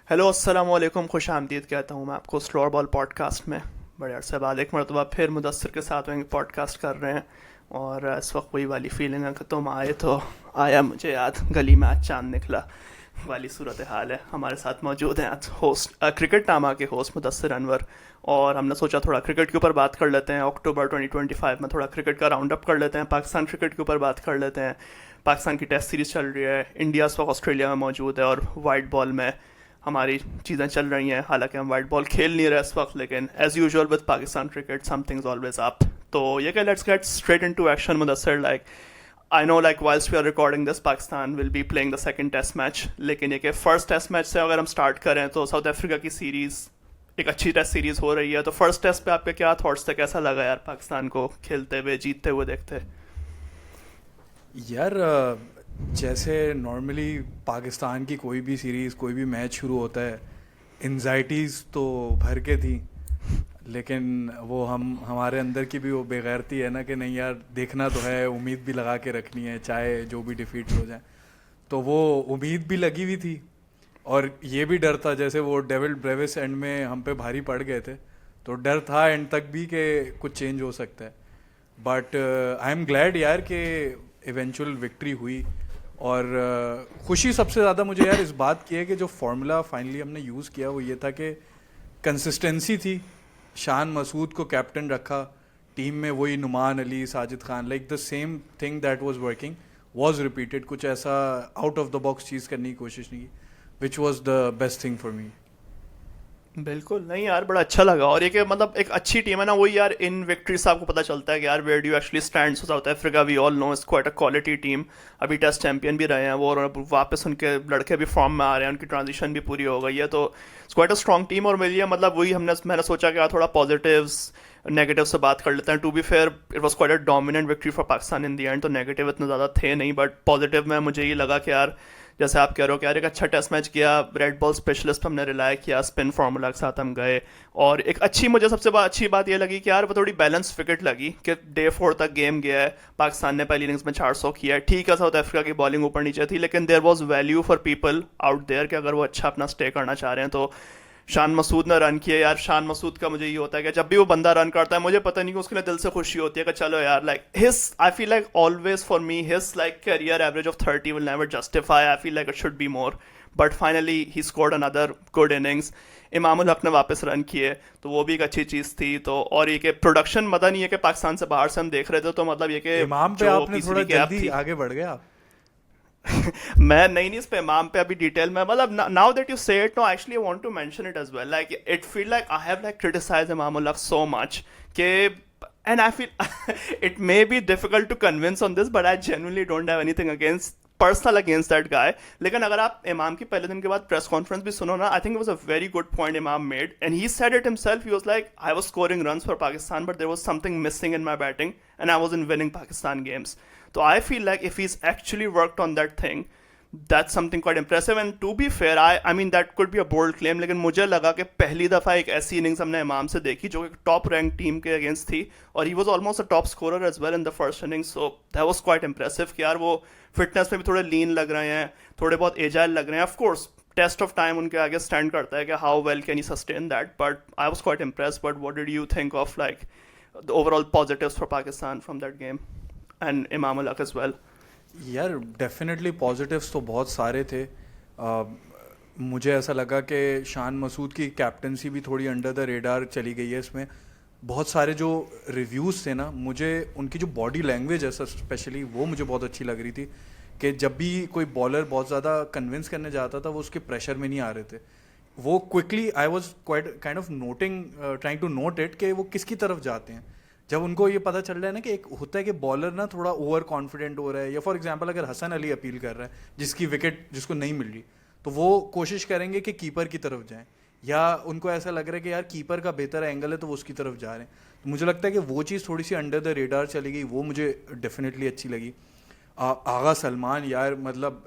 Hello अस्सलाम वालेकुम, खुश आमदीद कहता हूँ मैं आपको स्लोअर बॉल पॉडकास्ट में। बड़े अरसे बाद एक मरतबा फिर मुदस्सिर के साथ में पॉडकास्ट कर रहे हैं। और इस वक्त वही वाली फीलिंग है कि तुम आए तो आया मुझे याद, गली में आज चांद निकला वाली सूरत हाल है। हमारे साथ मौजूद हैं आज होस्ट, क्रिकेट नामा के होस्ट मुदस्सिर अनवर। और हमने सोचा थोड़ा क्रिकेट के ऊपर बात कर लेते हैं। अक्टूबर 2025 में थोड़ा क्रिकेट का राउंड अप कर लेते हैं, पाकिस्तान क्रिकेट के ऊपर बात कर लेते हैं। पाकिस्तान की टेस्ट सीरीज़ चल रही है, इंडिया इस वक्त ऑस्ट्रेलिया में मौजूद है, और वाइट बॉल में हमारी चीज़ें चल रही हैं। हालांकि हम वाइट बॉल खेल नहीं रहे इस वक्त, लेकिन as usual with Pakistan cricket somethings always up. तो ये क्या, let's get straight into action Mudassir. Like I know, like whilst we are recording this, Pakistan will be playing the second test match, लेकिन ये कि फर्स्ट टेस्ट मैच से अगर हम start करें तो साउथ अफ्रीका की सीरीज़ एक अच्छी टेस्ट सीरीज़ हो रही है। तो फर्स्ट टेस्ट पे आपके क्या थॉट्स थे, कैसा लगा यार पाकिस्तान को खेलते हुए, जीतते हुए देखते? यार जैसे नॉर्मली पाकिस्तान की कोई भी सीरीज़ कोई भी मैच शुरू होता है, एंजाइटीज़ तो भर के थी। लेकिन वो हमारे अंदर की भी वो बेगैरती है ना कि नहीं यार, देखना तो है, उम्मीद भी लगा के रखनी है चाहे जो भी डिफीट हो जाए। तो वो उम्मीद भी लगी हुई थी और ये भी डर था, जैसे वो डेविड ब्रेविस एंड में हम पे भारी पड़ गए थे तो डर था एंड तक भी कि कुछ चेंज हो सकता है। बट आई एम ग्लैड यार कि इवेंचुअल विक्ट्री हुई। और खुशी सबसे ज़्यादा मुझे यार इस बात की है कि जो फार्मूला फाइनली हमने यूज़ किया वो ये था कि कंसिस्टेंसी थी। शान मसूद को कैप्टन रखा, टीम में वही Nauman Ali, Sajid Khan, like the same thing that was working was repeated. कुछ ऐसा आउट ऑफ द बॉक्स चीज़ करने की कोशिश नहीं की, which was the best thing for me. बिल्कुल नहीं यार, बड़ा अच्छा लगा। और ये कि मतलब एक अच्छी टीम है ना, वही यार इन विक्ट्री से आपको पता चलता है कि यार where do actually stand. South Africa we all know is quite a quality team. अभी टेस्ट चैंपियन भी रहे हैं वो, और अब वापस उनके लड़के भी फॉर्म में आ रहे हैं, उनकी ट्रांजिशन भी पूरी हो गई है। तो it's quite a strong team. और मेरे लिए मतलब वही मैंने सोचा कि यार थोड़ा पॉजिटिव्स नेगेटिव से बात कर लेते हैं। To be fair, it was quite a dominant victory for Pakistan in the end. तो नेगेटिव इतने ज़्यादा थे नहीं, बट पॉजिटिव में मुझे ये लगा कि यार जैसे आप कह रहे हो कि यार एक अच्छा टेस्ट मैच किया, रेड बॉल स्पेशलिस्ट हमने रिलाय किया, स्पिन फार्मूला के साथ हम गए। और एक अच्छी, मुझे सबसे अच्छी बात ये लगी कि यार वो थोड़ी बैलेंस विकेट लगी कि डे 4 तक गेम गया है, पाकिस्तान ने पहली इनिंग्स में 400 किया है। ठीक है, साउथ अफ्रीका की बॉलिंग ऊपर नीचे थी, लेकिन there was value for people out there कि अगर वो अच्छा अपना स्टे करना चाह रहे हैं तो शान मसूद ने रन किए। यार शान मसूद का मुझे ये होता है कि जब भी वो बंदा रन करता है मुझे पता नहीं कि उसके लिए दिल से खुशी होती है कि चलो यार, like his, I feel like always for me his like career average of 30 will never justify, I feel like it should be more. But finally he scored another good innings. इमाम उल हक ने वापस रन किए तो वो भी एक अच्छी चीज़ थी। तो और ये कि प्रोडक्शन मता नहीं है कि पाकिस्तान से बाहर से हम देख रहे थे, तो मतलब ये कि इमाम पे जो आपने थोड़ा पीसीबी की ऐप जल्दी थी। आगे बढ़ गए आप। मैं नहीं इस पे इमाम पे अभी डिटेल में, मतलब now that you say it, no actually I want to mention it as well. Like it feel like I have like criticize Imam ul Haq so much के, and I feel it may be difficult to convince on this, but I genuinely don't have anything against personal against that guy. लेकिन अगर आप इमाम की पहले दिन के बाद प्रेस कॉन्फ्रेंस भी सुनो ना, I think it was a very good point Imam made, and he said it himself. He was like, I was scoring runs for Pakistan but there was something missing in my batting and I was in winning Pakistan games. तो I feel like if he's actually worked on that thing, that's something quite impressive. And to be fair, I mean that could be a bold claim, लेकिन मुझे लगा कि पहली दफ़ा एक ऐसी innings हमने इमाम से देखी जो एक टॉप रैंक टीम के अगेंस्ट थी, और he was almost a top scorer as well in the first inning. So that was quite impressive कि यार वो फिटनेस में भी थोड़े लीन लग रहे हैं, थोड़े बहुत एजाइल लग रहे हैं। Of course test of time उनके आगे स्टैंड करता है कि how well can he sustain that, but I was quite impress. But what did you think of like the overall positives for Pakistan from that game and Imam ul Haq as well? यार definitely positives तो बहुत सारे थे। मुझे ऐसा लगा कि शान मसूद की कैप्टनसी भी थोड़ी अंडर द रेडार चली गई है इसमें। बहुत सारे जो रिव्यूज़ थे ना, मुझे उनकी जो बॉडी लैंग्वेज है स्पेशली वो मुझे बहुत अच्छी लग रही थी कि जब भी कोई बॉलर बहुत ज़्यादा कन्विंस करने जाता था वो उसके प्रेशर में नहीं आ रहे थे। वो quickly I was quite kind of noting, trying to note it कि वो किसकी तरफ जाते हैं। जब उनको ये पता चल रहा है ना कि एक होता है कि बॉलर ना थोड़ा ओवर कॉन्फिडेंट हो रहा है, या फॉर एग्जांपल अगर हसन अली अपील कर रहा है जिसकी विकेट जिसको नहीं मिल रही, तो वो कोशिश करेंगे कि कीपर की तरफ जाएं, या उनको ऐसा लग रहा है कि यार कीपर का बेहतर एंगल है तो वो उसकी तरफ जा रहे हैं। तो मुझे लगता है कि वो चीज़ थोड़ी सी अंडर द रेडार चली गई, वो मुझे डेफिनेटली अच्छी लगी। आगा सलमान यार, मतलब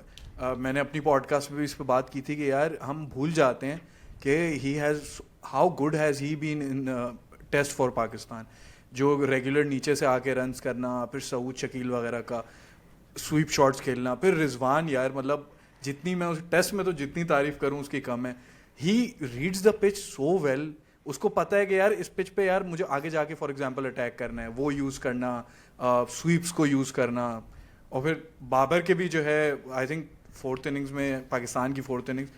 मैंने अपनी पॉडकास्ट में भी इस पर बात की थी कि यार हम भूल जाते हैं कि he has, how good has he been in test for Pakistan. जो रेगुलर नीचे से आके रन्स करना, फिर सऊद शकील वगैरह का स्वीप शॉट्स खेलना, फिर रिजवान यार, मतलब जितनी मैं उस टेस्ट में तो जितनी तारीफ़ करूं उसकी कम है। He reads the pitch so well, उसको पता है कि यार इस पिच पे यार मुझे आगे जाके फॉर एग्जांपल अटैक करना है, वो यूज़ करना, स्वीप्स को यूज़ करना। और फिर बाबर के भी जो है आई थिंक फोर्थ इनिंग्स में, पाकिस्तान की फोर्थ इनिंग्स,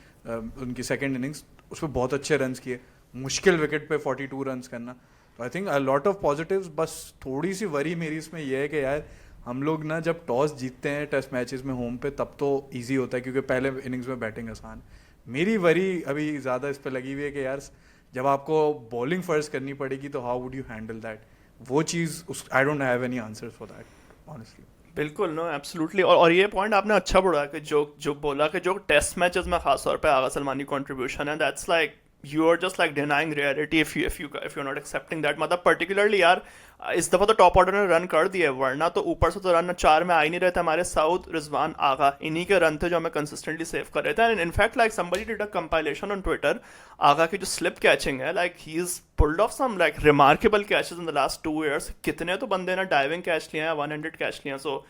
उनकी सेकंड इनिंग्स, उसमें बहुत अच्छे रन्स किए, मुश्किल विकेट पे 42 रन्स करना। तो I think a lot of positives. बस थोड़ी सी वरी मेरी इसमें यह है कि यार हम लोग ना जब टॉस जीतते हैं टेस्ट मैचेस में होम पे, तब तो इजी होता है क्योंकि पहले इनिंग्स में बैटिंग आसान। मेरी वरी अभी ज़्यादा इस पे लगी हुई है कि यार जब आपको बॉलिंग फर्स्ट करनी पड़ेगी तो how would you handle that, वो चीज़ उस I don't have any answers for that honestly. बिल्कुल, नो एब्सोल्युटली। और ये पॉइंट आपने अच्छा बोला कि जो जो बोला कि जो टेस्ट मैचेस में खास तौर पे आगा सलमानी कंट्रीब्यूशन है, that's like you are just like denying reality if you not accepting that. मतलब पर्टिकुलरली यार इस दफा तो टॉप ऑर्डर ने रन कर दिए, वरना तो ऊपर से तो रन 4 में आ ही नहीं रहे थे हमारे। साउथ, रिजवान, आगा, इन्हीं के रन थे जो हमें कंसिस्टेंटली सेव कर रहे थे। And in fact like somebody did a compilation on Twitter, Agha की जो स्लिप कैचिंग है, like he is pulled off some like remarkable catches in the last 2 years। कितने तो बंदे ने डाइविंग कैच लिए हैं, 100 कैच लिए हैं। सो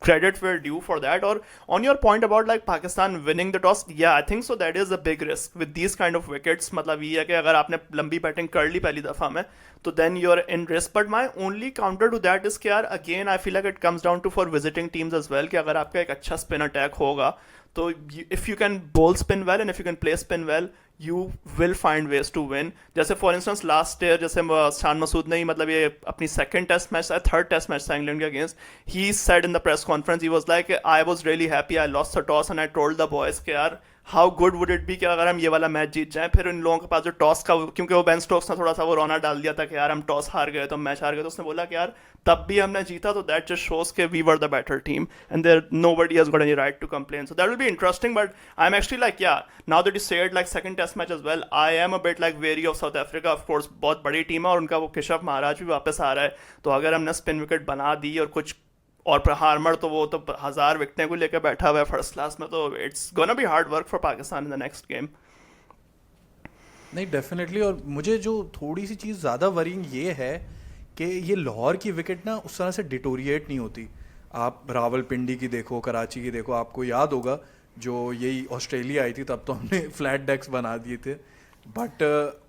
credit were due for that. Or on your point about like Pakistan winning the toss, yeah, I think so that is a big risk with these kind of wickets. मतलब ये है कि अगर आपने लंबी बैटिंग कर ली पहली दफा में तो then you're in risk. But my only counter to that is कि यार again I feel like it comes down to for visiting teams as well कि अगर आपका एक अच्छा spin attack होगा तो if you can bowl spin well and if you can play spin well, you will find ways to win. जैसे for instance last year जैसे शान मसूद ने ही मतलब ये अपनी second test match, third test match था इंग्लैंड के against, he said in the press conference, he was like I was really happy I lost the toss and I told the boys कि यार how good would it be कि अगर हम ये वाला match जीत जाएं। फिर इन लोगों के पास जो टॉस का, क्योंकि वो बेन स्टोक्स ने थोड़ा सा वो रोना डाल दिया था कि यार हम टॉस हार गए तो मैच हार गए, तो उसने बोला कि यार तब भी हमने जीता, तो दैट जस्ट शोज के we were the better team and there nobody has got any right to complain. So that will be interesting. But I am actually like yeah now that you said like second test match as well, I am a bit like wary of South Africa. Of course बहुत बड़ी team है और उनका वो केशव महाराज भी वापस आ रहा है, तो अगर हमने स्पिन विकेट बना दी और कुछ और हार्मर तो वो तो 1000 विकेटें को लेकर बैठा हुआ है फर्स्ट क्लास में, तो it's gonna be hard work for Pakistan in the next game. नहीं डेफिनेटली। और मुझे जो थोड़ी सी चीज़ ज़्यादा वरिंग ये है कि ये लाहौर की विकेट ना उस तरह से डिटोरिएट नहीं होती। आप रावलपिंडी की देखो, कराची की देखो, आपको याद होगा जो यही ऑस्ट्रेलिया आई थी तब तो हमने फ्लैट डेक्स बना दिए थे, बट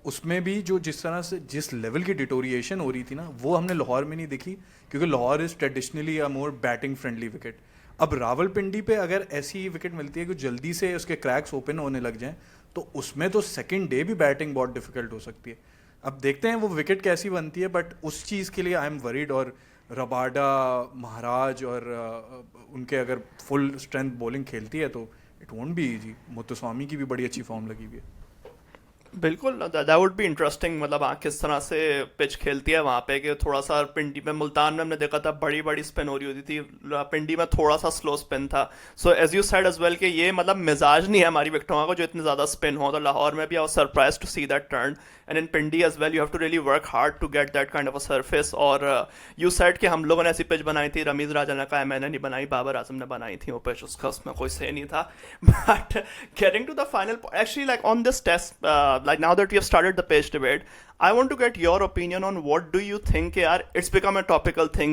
उसमें भी जो जिस तरह से जिस लेवल की डिटोरिएशन हो रही थी ना, वो हमने लाहौर में नहीं दिखी क्योंकि Lahore is traditionally a more batting friendly wicket. अब रावलपिंडी पे अगर ऐसी विकेट मिलती है कि जल्दी से उसके क्रैक्स ओपन होने लग जाएं, तो उसमें तो सेकंड डे भी बैटिंग बहुत डिफिकल्ट हो सकती है। अब देखते हैं वो विकेट कैसी बनती है, बट उस चीज़ के लिए आई एम वरीड। और रबाडा, महाराज और उनके अगर फुल स्ट्रेंथ बॉलिंग खेलती है तो it won't be easy. Muttaswamy की भी बड़ी अच्छी फॉर्म लगी हुई है। बिल्कुल, दैट वुड बी इंटरेस्टिंग। मतलब किस तरह से पिच खेलती है वहाँ पे कि थोड़ा सा पिंडी में, मुल्तान में हमने देखा था बड़ी बड़ी स्पिन हो रही होती थी, पिंडी में थोड़ा सा स्लो स्पिन था। So as you said as well कि ये मतलब मिजाज नहीं है हमारी विकेटों का जो इतने ज़्यादा स्पिन हो, तो लाहौर में भी I was surprise to see that turn and in Pindi as well you have to really work hard to get that kind of a surface. और यू सेड कि हम लोगों ने ऐसी पिच बनाई थी, रमीज राजा ने कहा मैंने नहीं बनाई, बाबर आजम ने बनाई थी वो पिच, उसका उसमें कोई से नहीं था। But getting to the final actually like on this test, like now that we have started the pitch debate, I want to get your opinion on what do you think yaar it's become a topical thing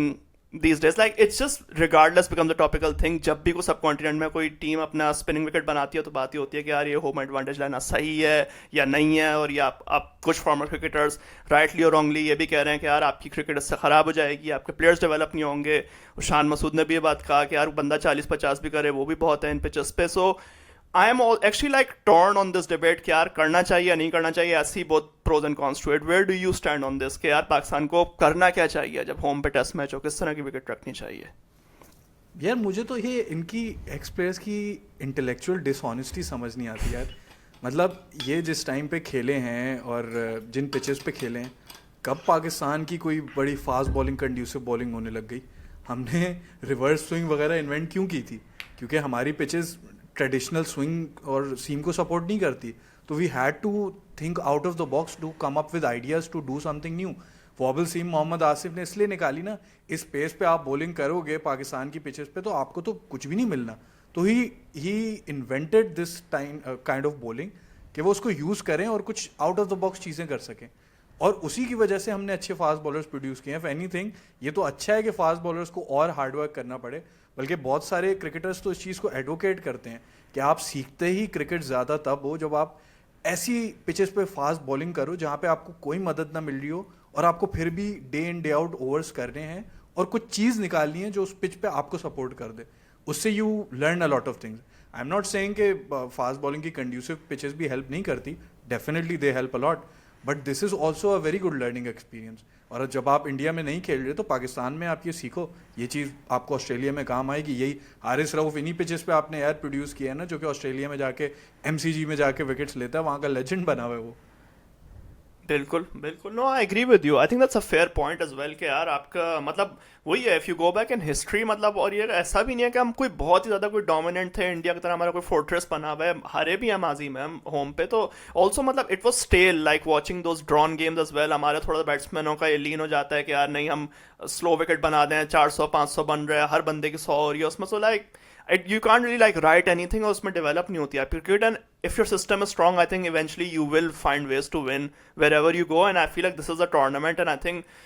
these days, like it's just regardless becomes a topical thing। जब भी कोई सब continent में कोई team अपना spinning wicket बनाती है तो बात ही होती है कि यार ये होम एडवांटेज लेना सही है या नहीं है। और या आप कुछ फॉर्मर क्रिकेटर्स राइटली और रॉन्गली ये भी कह रहे हैं कि यार आपकी क्रिकेट इससे ख़राब हो जाएगी, आपके प्लेयर्स डेवलप नहीं होंगे। शान मसूद ने भी ये बात कहा कि यार बंदा 40-50 भी करे वो भी बहुत है इन पिचेस पे। So I am actually like torn on this debate कि यार करना चाहिए या नहीं करना चाहिए, ऐसी बहुत pros and cons to it. Where do you stand on this कि यार पाकिस्तान को करना क्या चाहिए जब होम पे टेस्ट मैच हो, किस तरह की विकेट रखनी चाहिए? यार मुझे तो ये इनकी एक्सप्रेस की इंटेलेक्चुअल डिसऑनेस्टी समझ नहीं आती यार। मतलब ये जिस टाइम पे खेले हैं और जिन पिचेस पे खेले हैं, कब पाकिस्तान की कोई बड़ी फास्ट बॉलिंग कंड्यूसिव बॉलिंग होने लग गई? हमने रिवर्स स्विंग वगैरह इन्वेंट क्यों की थी? क्योंकि हमारी पिचेस ट्रेडिशनल स्विंग और सीम को सपोर्ट नहीं करती, तो we had to think out of the box to come up with ideas to do something new. Wobble seam Mohammad Asif ने इसलिए निकाली ना, इस पेस पे आप बॉलिंग करोगे पाकिस्तान की पिचेस पे तो आपको तो कुछ भी नहीं मिलना। तो he invented this time kind of bowling कि वो उसको यूज़ करें और कुछ आउट ऑफ द बॉक्स चीज़ें कर सकें, और उसी की वजह से हमने अच्छे फास्ट बॉलर्स प्रोड्यूस किए हैं। फॉर एनीथिंग ये तो अच्छा है कि फास्ट बॉलर्स को और हार्डवर्क करना पड़े, बल्कि बहुत सारे क्रिकेटर्स तो इस चीज़ को एडवोकेट करते हैं कि आप सीखते ही क्रिकेट ज़्यादा तब हो जब आप ऐसी पिचेस पे फास्ट बॉलिंग करो जहाँ पे आपको कोई मदद ना मिल रही हो और आपको फिर भी day in day out overs करने हैं और कुछ चीज़ निकालनी है जो उस पिच पे आपको सपोर्ट कर दे. उससे you learn a lot of things. I am not saying कि फास्ट बॉलिंग की कंड्यूसिव पिचेस भी हेल्प नहीं करती. Definitely they help a lot, but this is also a very good learning experience. और जब आप इंडिया में नहीं खेल रहे तो पाकिस्तान में आप ये सीखो. ये चीज़ आपको ऑस्ट्रेलिया में काम आएगी. यही हारिस रऊफ इन्हीं पिचेस पे आपने यार प्रोड्यूस किया है ना, जो कि ऑस्ट्रेलिया में जाके एमसीजी में जाके विकेट्स लेता है. वहाँ का लेजेंड बना हुआ है वो. बिल्कुल बिल्कुल. No, I agree with you. I think that's a fair point as well कि यार आपका मतलब वही है, if you go back in history मतलब, और ये ऐसा भी नहीं है कि हम कोई बहुत ही ज़्यादा कोई डोमिनेंट थे इंडिया की तरह, हमारा कोई फोर्ट्रेस बना हुआ है, हारे भी हैं माजी में हम होम पे. तो ऑल्सो मतलब it was stale like watching those drawn games as well. हमारे थोड़ा बैट्समैनों का ये लीन हो जाता है कि यार नहीं हम स्लो विकेट बना दें, 400-500 बन रहे हैं, हर बंदे की 100 हो रही है उसमें. So like you can't really like write anything और उसमें develop नहीं होती है cricket. And if your system is strong, I think eventually you will find ways to win wherever you go. And I feel like this is a tournament, and I think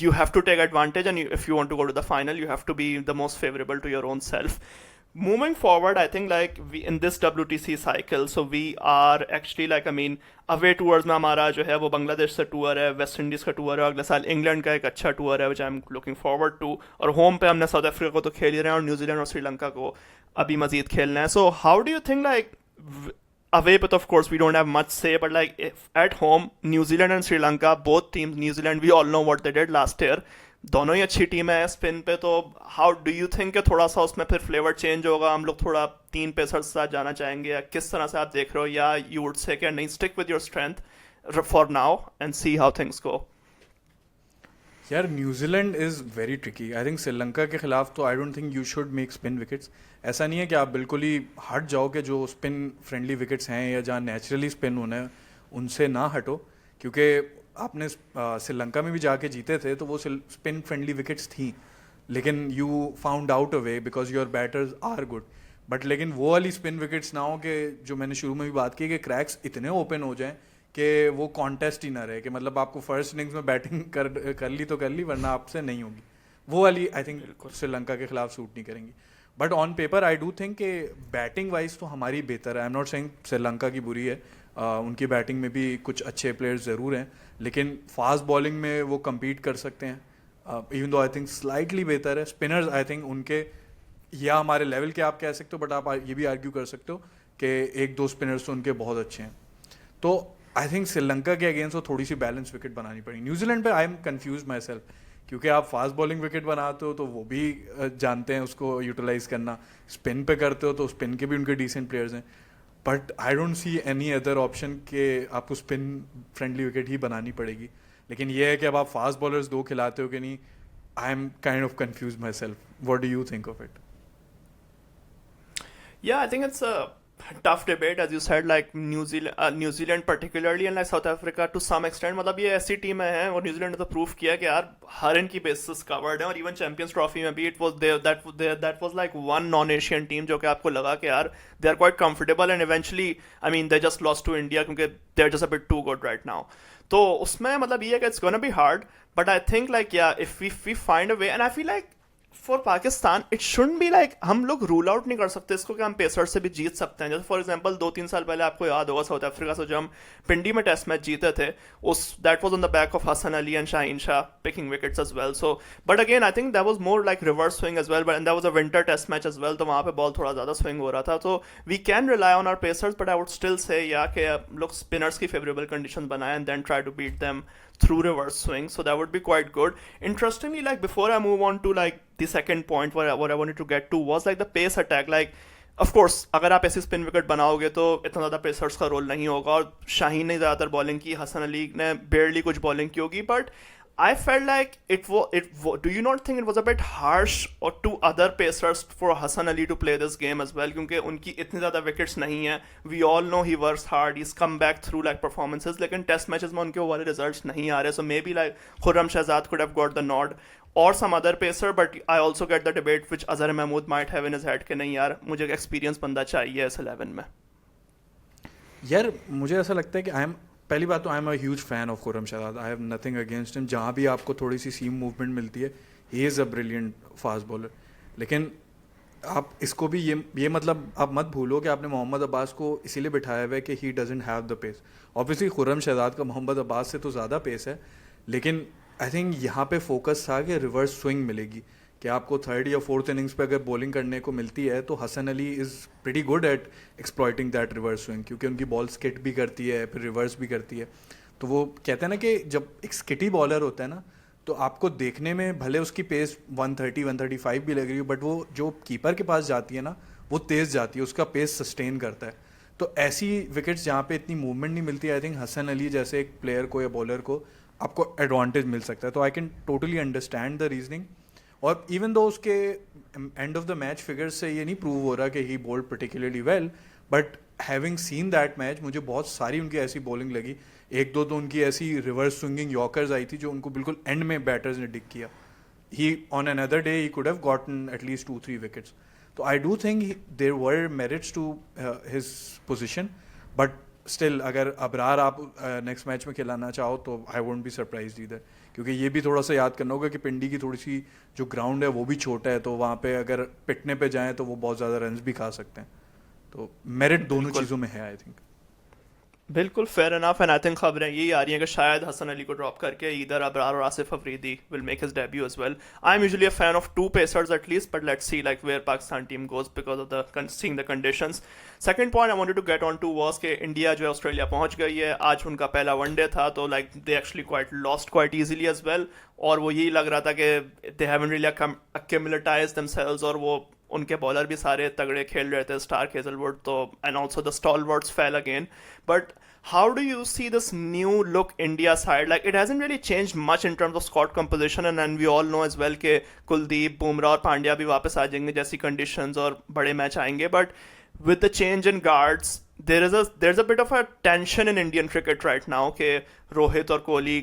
you have to take advantage. And if you want to go to the final, you have to be the most favorable to your own self. Moving forward, I think like we in this WTC cycle, so we are actually like, I mean, away tours में हमारा जो है वो बांग्लादेश से tour है, West Indies का tour है, अगले साल इंग्लैंड का एक अच्छा टूर है which I am looking forward to. और होम पे हमने साउथ अफ्रीका को तो खेल ही रहे हैं और न्यूजीलैंड और श्रीलंका को अभी मजीद खेलना है. So how do you think like away, but of course we don't have much say, but like if at home New Zealand and Sri Lanka, both teams, New Zealand we all know what they did last year, दोनों ही अच्छी team है spin पे. तो how do you think कि थोड़ा सा उसमें फिर फ्लेवर चेंज होगा, हम लोग थोड़ा 3 पेसर के साथ जाना चाहेंगे, या किस तरह से आप देख रहे हो, या यू वुड से कि नहीं stick with your strength for now and see how things go? यार New Zealand is very tricky. I think Sri Lanka के खिलाफ तो I don't think you should make spin wickets. ऐसा नहीं है कि आप बिल्कुल ही हट जाओ कि जो स्पिन फ्रेंडली विकेट्स हैं या जहाँ नेचुरली स्पिन होना है उनसे ना हटो, क्योंकि आपने श्रीलंका में भी जाके जीते थे तो वो स्पिन फ्रेंडली विकेट्स थी, लेकिन you found out a way because your batters are good. But लेकिन वो वाली स्पिन विकेट्स ना हो कि जो मैंने शुरू में भी बात की कि क्रैक्स इतने ओपन हो जाएं कि वो कॉन्टेस्ट ही ना रहे, कि मतलब आपको फर्स्ट इनिंग्स में बैटिंग कर ली तो कर ली, वरना आपसे नहीं होगी. वो वाली आई थिंक श्रीलंका के खिलाफ सूट नहीं करेंगी. But on paper I do think कि बैटिंग वाइज तो हमारी बेहतर है. आई एम नॉट सेइंग श्रीलंका की बुरी है. उनकी बैटिंग में भी कुछ अच्छे प्लेयर्स ज़रूर हैं, लेकिन फास्ट बॉलिंग में वो कम्पीट कर सकते हैं. Even though I think slightly बेहतर है. स्पिनर्स आई थिंक उनके या हमारे लेवल के आप कह सकते हो, बट आप ये भी आर्ग्यू कर सकते हो कि 1-2 स्पिनर्स तो उनके बहुत अच्छे हैं. तो आई थिंक श्रीलंका के अगेंस्ट वो थोड़ी सी बैलेंस विकेट बनानी पड़ेगी. न्यूजीलैंड पे I am confuse my self, क्योंकि आप फास्ट बॉलिंग विकेट बनाते हो तो वो भी जानते हैं उसको यूटिलाइज करना, स्पिन पे करते हो तो स्पिन के भी उनके डिसेंट प्लेयर्स हैं. But I don't see any other option कि आपको स्पिन फ्रेंडली विकेट ही बनानी पड़ेगी. लेकिन ये है कि अब आप फास्ट बॉलर्स 2 खिलाते हो कि नहीं, I am kind of confuse my self. What do you think of it? Yeah, I think it's a tough debate, as you said, like New Zealand particularly and like South Africa to some extent. मतलब ये ऐसी टीमें हैं और New Zealand ने तो prove किया कि यार हर इनकी बेसिस कवर्ड है. और इवन चैंपियंस ट्रॉफी में भी it was that was like one non Asian team जो कि आपको लगा कि यार they are quite comfortable, and eventually I mean they just lost to India क्योंकि they are just a bit too good right now. तो उसमें मतलब ये है कि it's gonna be hard, but I think like या if we find a way, and I feel like for Pakistan it should be like, हम लोग rule out नहीं कर सकते इसको कि हम पेसर से भी जीत सकते हैं. जैसे फॉर एग्जांपल 2-3 साल पहले आपको याद होगा साउथ अफ्रीका से जो हम पिंडी में टेस्ट मैच जीते थे, उस that was on the back of Hasan Ali and Shaheen Shah picking wickets as well. So but again I think that was more like reverse swing as well, and that was a winter test match as well, तो वहाँ पे ball थोड़ा ज़्यादा swing हो रहा था. तो we can rely on our pacers, but I would still say या कि लोग स्पिनर्स की फेवरेबल कंडीशन बनाए and then try to beat them through reverse swing, so that would be quite good. Interestingly, like before I move on to like the second point what I wanted to get to was like the pace attack. Like of course अगर आप ऐसी spin wicket बनाओगे तो इतना ज़्यादा pacers का role नहीं होगा, और शाहीन ने ज़्यादातर बॉलिंग की, हसन अली ने बेयरली कुछ बॉलिंग की होगी. But I felt like do you not think it was a bit harsh or to other pacers for Hassan Ali to play this game as well, क्योंकि उनकी इतनी ज़्यादा विकेट्स नहीं हैं. We all know he works hard, he's come back through like performances, लेकिन test matches में उनके वो वाले रिजल्ट्स नहीं आ रहे. So maybe like Khurram Shahzad could have got the nod or some other pacer, but I also get the debate which Azhar Mahmood might have in his head कि नहीं यार मुझे एक्सपीरियंस बंदा चाहिए इस 11 में. यार मुझे ऐसा लगता है कि पहली बात तो I am a huge fan of Khurram Shahzad. I have nothing against him. जहाँ भी आपको थोड़ी सी सीम मूवमेंट मिलती है, he is a brilliant fast bowler. लेकिन आप इसको भी ये मतलब आप मत भूलो कि आपने मोहम्मद अब्बास को इसीलिए बिठाया हुआ है कि he doesn't have the pace. Obviously Khurram Shahzad का मोहम्मद अब्बास से तो ज़्यादा पेस है, लेकिन आई थिंक यहाँ पे फोकस था कि रिवर्स स्विंग मिलेगी, कि आपको थर्ड या फोर्थ इनिंग्स पे अगर बॉलिंग करने को मिलती है तो Hasan Ali is pretty good at exploiting that reverse swing, क्योंकि उनकी बॉल स्किट भी करती है फिर रिवर्स भी करती है। तो वो कहते हैं ना कि जब एक स्किटी बॉलर होता है ना, तो आपको देखने में भले उसकी पेस 130 135 भी लग रही हो, बट वो जो कीपर के पास जाती है ना वो तेज़ जाती है, उसका पेस सस्टेन करता है। तो ऐसी विकेट्स जहाँ पे इतनी मूवमेंट नहीं मिलती, आई थिंक हसन अली जैसे एक प्लेयर को या बॉलर को आपको एडवांटेज मिल सकता है। तो I can totally understand the reasoning. और इवन दो उसके end of the match figures से ये नहीं प्रूव हो रहा कि he bowled particularly well, but having seen that match मुझे बहुत सारी उनकी ऐसी बॉलिंग लगी। एक दो तो उनकी ऐसी रिवर्स स्विंगिंग यॉर्कर्स आई थी जो उनको बिल्कुल एंड में बैटर्स ने डिक किया। He on another day he could have gotten at least 2-3 wickets. तो I do think there were merits to his position, but still अगर अबरार आप नेक्स्ट मैच में खिलाना चाहो तो आई वोंट बी सरप्राइज इधर, क्योंकि ये भी थोड़ा सा याद करना होगा कि पिंडी की थोड़ी सी जो ग्राउंड है वो भी छोटा है, तो वहाँ पे अगर पिटने पे जाएं तो वो बहुत ज़्यादा रन्स भी खा सकते हैं। तो मेरिट दोनों बिल्कुल चीज़ों में है आई थिंक। बिल्कुल fair enough and I think खबरें यही आ रही हैं कि शायद हसन अली को ड्रॉप करके इधर अबरार और Asif Afridi will make his debut as well. I am usually a fan of two pacers at least, but let's see like where Pakistan team goes because of the seeing the conditions. Second point I wanted to get on to was कि India जो है Australia पहुंच गई है, आज उनका पहला one day था, तो like they actually quite lost quite easily as well. और वो यही लग रहा था कि they haven't really acclimatized themselves, और वो उनके बॉलर भी सारे तगड़े खेल रहे थे, स्टार्क, हेजलवुड, तो and also the stalwarts fail again. But how do you see this new look India side? Like it hasn't really changed much in terms of squad composition, and we all know as well कि कुलदीप, बुमराह और पांड्या भी वापस आ जाएंगे जैसी conditions और बड़े match आएंगे, but with the change in guards there's a bit of a tension in Indian cricket right now कि रोहित और Kohli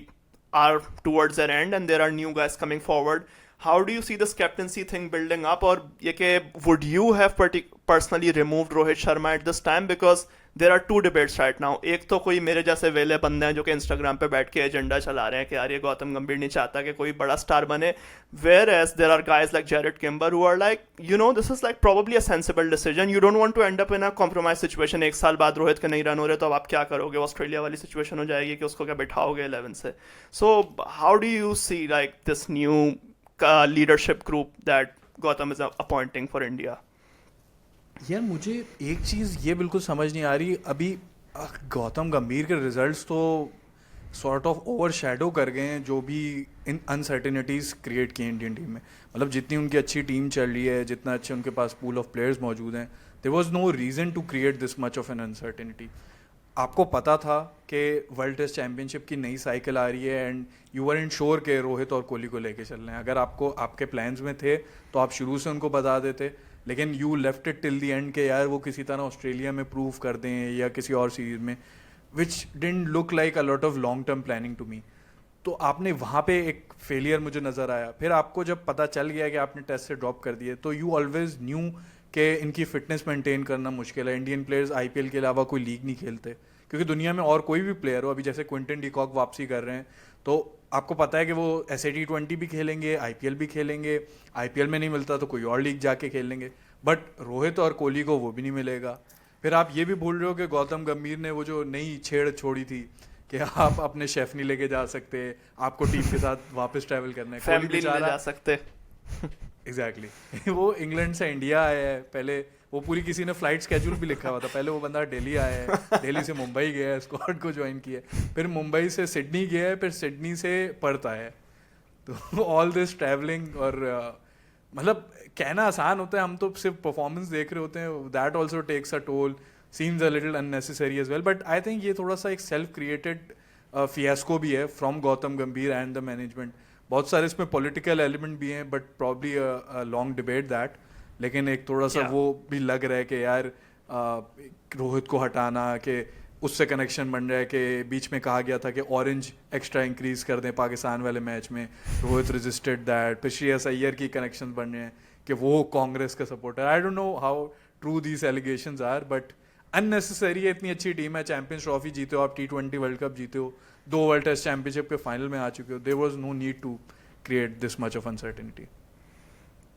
are towards their end and there are new guys coming forward. How do you see this captaincy thing building up? और ये कि would you have personally removed Rohit Sharma at this time? Because there are two debates right now. एक तो कोई मेरे जैसे वेले बंदे हैं जो कि इंस्टाग्राम पे बैठ के एजेंडा चला रहे हैं कि यार ये गौतम गंभीर नहीं चाहता कि कोई बड़ा स्टार बने, whereas there are guys like Jared Kimber who are like, you know, this is like probably a sensible decision. You don't want to end up in a compromise situation. एक साल बाद रोहित के नहीं रन हो रहे तो अब आप क्या करोगे? ऑस्ट्रेलिया वाली सिचुएशन हो जाएगी कि उसको क्या बिठाओगे 11 से। So how do you see like this new leadership group that Gautam is appointing for India? यार मुझे एक चीज़ ये बिल्कुल समझ नहीं आ रही अभी, गौतम गंभीर के रिजल्ट्स तो सॉर्ट ऑफ ओवर शैडो कर गए हैं जो भी इन अनसर्टेनिटीज़ क्रिएट की इंडियन टीम में। मतलब जितनी उनकी अच्छी टीम चल रही है, जितना अच्छे उनके पास पूल ऑफ प्लेयर्स मौजूद हैं, there was no reason to create this much of an uncertainty. आपको पता था कि वर्ल्ड टेस्ट चैंपियनशिप की नई साइकिल आ रही है and you were in sure के रोहित और कोहली को लेके चल रहे हैं। अगर आपको आपके प्लान्स में थे तो आप शुरू से उनको बता देते, लेकिन you left it till the and के यार वो किसी तरह ऑस्ट्रेलिया में प्रूव कर दें या किसी और सीरीज में, which didn't look like a lot of long term planning to me. तो आपने वहाँ पे एक फेलियर मुझे नज़र आया। फिर आपको जब पता चल गया कि आपने टेस्ट से ड्रॉप कर दिए तो यू ऑलवेज न्यू कि इनकी फिटनेस मेंटेन करना मुश्किल है। इंडियन प्लेयर्स आईपीएल के अलावा कोई लीग नहीं खेलते, क्योंकि दुनिया में और कोई भी प्लेयर हो, अभी जैसे क्विंटन डिकॉक वापसी कर रहे हैं तो आपको पता है कि वो ऐसे T20 भी खेलेंगे, आईपीएल भी खेलेंगे, आईपीएल में नहीं मिलता तो कोई और लीग जाके खेल लेंगे, बट रोहित और कोहली को वो भी नहीं मिलेगा। फिर आप ये भी भूल रहे हो कि गौतम गंभीर ने वो जो नई छेड़ छोड़ी थी कि आप अपने शेफ नहीं लेके जा सकते, आपको टीम के साथ वापस ट्रैवल करना है, फैमिली नहीं जा सकते। एग्जैक्टली वो इंग्लैंड से इंडिया आया है, पहले वो पूरी किसी ने फ्लाइट स्केड्यूल भी लिखा हुआ था। पहले वो बंदा दिल्ली आया है, दिल्ली से मुंबई गया है, स्क्वाड को ज्वाइन किया है, फिर मुंबई से सिडनी गया है, फिर सिडनी से पर्थ आया है। तो ऑल दिस ट्रैवलिंग, और मतलब कहना आसान होता है, हम तो सिर्फ परफॉर्मेंस देख रहे होते हैं, that also takes a toll, seems a little unnecessary as well. But I think ये थोड़ा सा एक सेल्फ क्रिएटेड फियास्को भी है फ्रॉम गौतम गंभीर एंड द मैनेजमेंट। बहुत सारे इसमें पॉलिटिकल एलिमेंट भी हैं, but probably a long debate that, लेकिन एक थोड़ा सा वो भी लग रहा है कि यार रोहित को हटाना, कि उससे कनेक्शन बन रहा है कि बीच में कहा गया था कि ऑरेंज एक्स्ट्रा इंक्रीज कर दें पाकिस्तान वाले मैच में, रोहित रजिस्टेड दैट। फिर श्रेयस अय्यर की कनेक्शन बन रहे हैं कि वो कांग्रेस का supporter. I don't know how true these allegations are, but unnecessary है। इतनी अच्छी टीम है, चैंपियंस ट्रॉफी जीते हो आप, T20 वर्ल्ड कप जीते हो, 2 वर्ल्ड टेस्ट चैंपियनशिप के फाइनल में आ चुके हो, there was no need to create this much of uncertainty.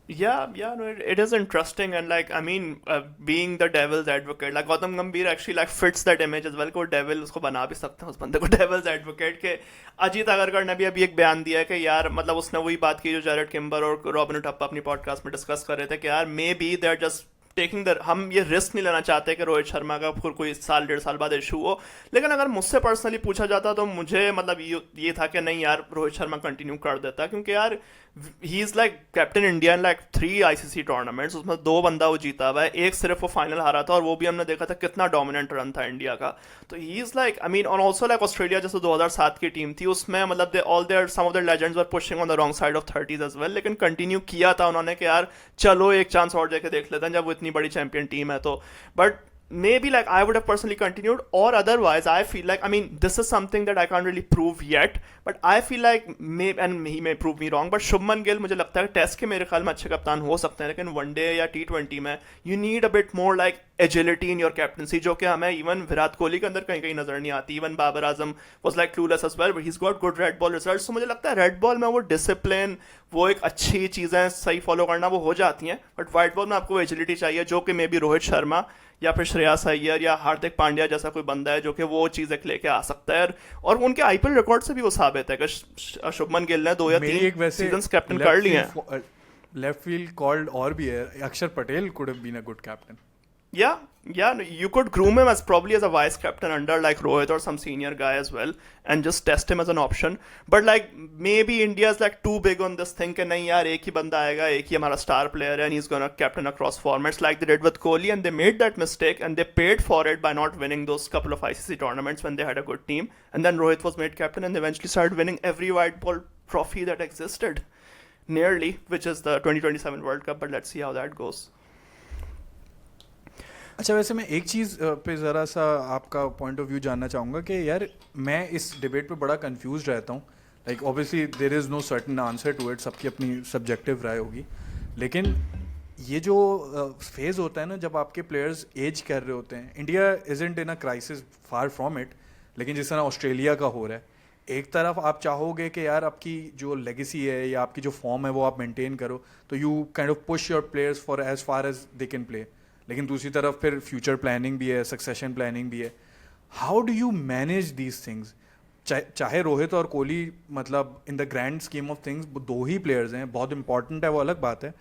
Yeah, no, it is interesting and like I mean, being the devil's advocate, like Gautam Gambhir actually like fits that image as well. को devil उसको बना भी सकते हैं उस बंदे को devil's advocate के। अजीत अगरकर ने भी अभी एक बयान दिया है कि यार मतलब उसने वही बात की जो जैरेड किम्बर और रॉबिन टप्पा अपनी पॉडकास्ट में डिस्कस कर रहे थे कि यार may be they are just taking the, हम ये रिस्क नहीं लेना चाहते कि रोहित शर्मा का फिर कोई साल डेढ़ साल बाद इशू हो। लेकिन अगर मुझसे पर्सनली पूछा जाता तो मुझे मतलब ये था कि नहीं यार रोहित शर्मा कंटिन्यू कर देता, क्योंकि यार ही is like captain India in like 3 ICC tournaments, उसमें 2 बंदा वो जीता हुआ है, एक सिर्फ वो फाइनल हारा था और वो भी हमने देखा था कितना डोमिनेंट रन था इंडिया का। तो he is like I mean, और ऑल्सो लाइक ऑस्ट्रेलिया जैसे 2007 की टीम थी उसमें मतलब they all there some of the legends were pushing on the wrong side of 30s as well, लेकिन कंटिन्यू किया था उन्होंने कि यार चलो एक चांस और देके देख लेते हैं जब वो इतनी बड़ी चैंपियन टीम है तो। But maybe like I would have personally continued, or otherwise I feel like, I mean this is something that I can't really prove yet, but I feel like and he may prove me wrong, but Shubman Gill मुझे लगता है test के मेरे ख्याल में अच्छे कप्तान हो सकते हैं, लेकिन वनडे या T20 में you need a bit more like agility in your captaincy, जो कि हमें इवन विराट कोहली के अंदर कहीं कहीं नजर नहीं आती। Even Babar Azam was like clueless as well, but he's got good red ball results, so मुझे लगता है रेड बॉल में वो डिसिप्लिन, वो एक अच्छी चीज़ें सही फॉलो करना वो हो जाती हैं, बट वाइट बॉल में आपको एजिलिटी चाहिए, जो कि मे बी रोहित शर्मा या फिर श्रेयस अय्यर या हार्दिक पांड्या जैसा कोई बंदा है जो कि वो चीज़ एक लेके आ सकता है। और उनके आईपीएल रिकॉर्ड से भी वो साबित है कि शुभमन गिल ने 2 या 3 सीजन कैप्टन कर लिए हैं। लेफ्ट फील्ड कॉल्ड और भी है, Axar Patel could have been a good captain. Yeah, you could groom him as probably as a vice captain under like Rohit or some senior guy as well, and just test him as an option. But like maybe India's like too big on this thing कि नहीं यार एक ही बंदा आएगा, एक ही हमारा star player है and he's gonna captain across formats like they did with Kohli, and they made that mistake and they paid for it by not winning those couple of ICC tournaments when they had a good team. And then Rohit was made captain and they eventually started winning every white ball trophy that existed, nearly, which is the 2027 World Cup. But let's see how that goes. अच्छा, वैसे मैं एक चीज़ पे ज़रा सा आपका point of view जानना चाहूँगा कि यार मैं इस डिबेट पे बड़ा कंफ्यूज रहता हूँ। Like obviously there is no certain answer to it, सबकी अपनी सब्जेक्टिव राय होगी, लेकिन ये जो फेज़ होता है ना जब आपके प्लेयर्स एज कर रहे होते हैं, India isn't in a crisis, far from it, लेकिन जिस तरह ऑस्ट्रेलिया का हो रहा है, एक तरफ आप चाहोगे कि यार आपकी जो लेगेसी है या आपकी जो फॉर्म है वो आप मेंटेन करो, तो you kind of push your players for as far as they can play, लेकिन दूसरी तरफ फिर फ्यूचर प्लानिंग भी है, सक्सेशन प्लानिंग भी है। How do you manage these things? चाहे रोहित और कोहली मतलब in the grand scheme of things 2 ही प्लेयर्स हैं, बहुत इंपॉर्टेंट है वो अलग बात है,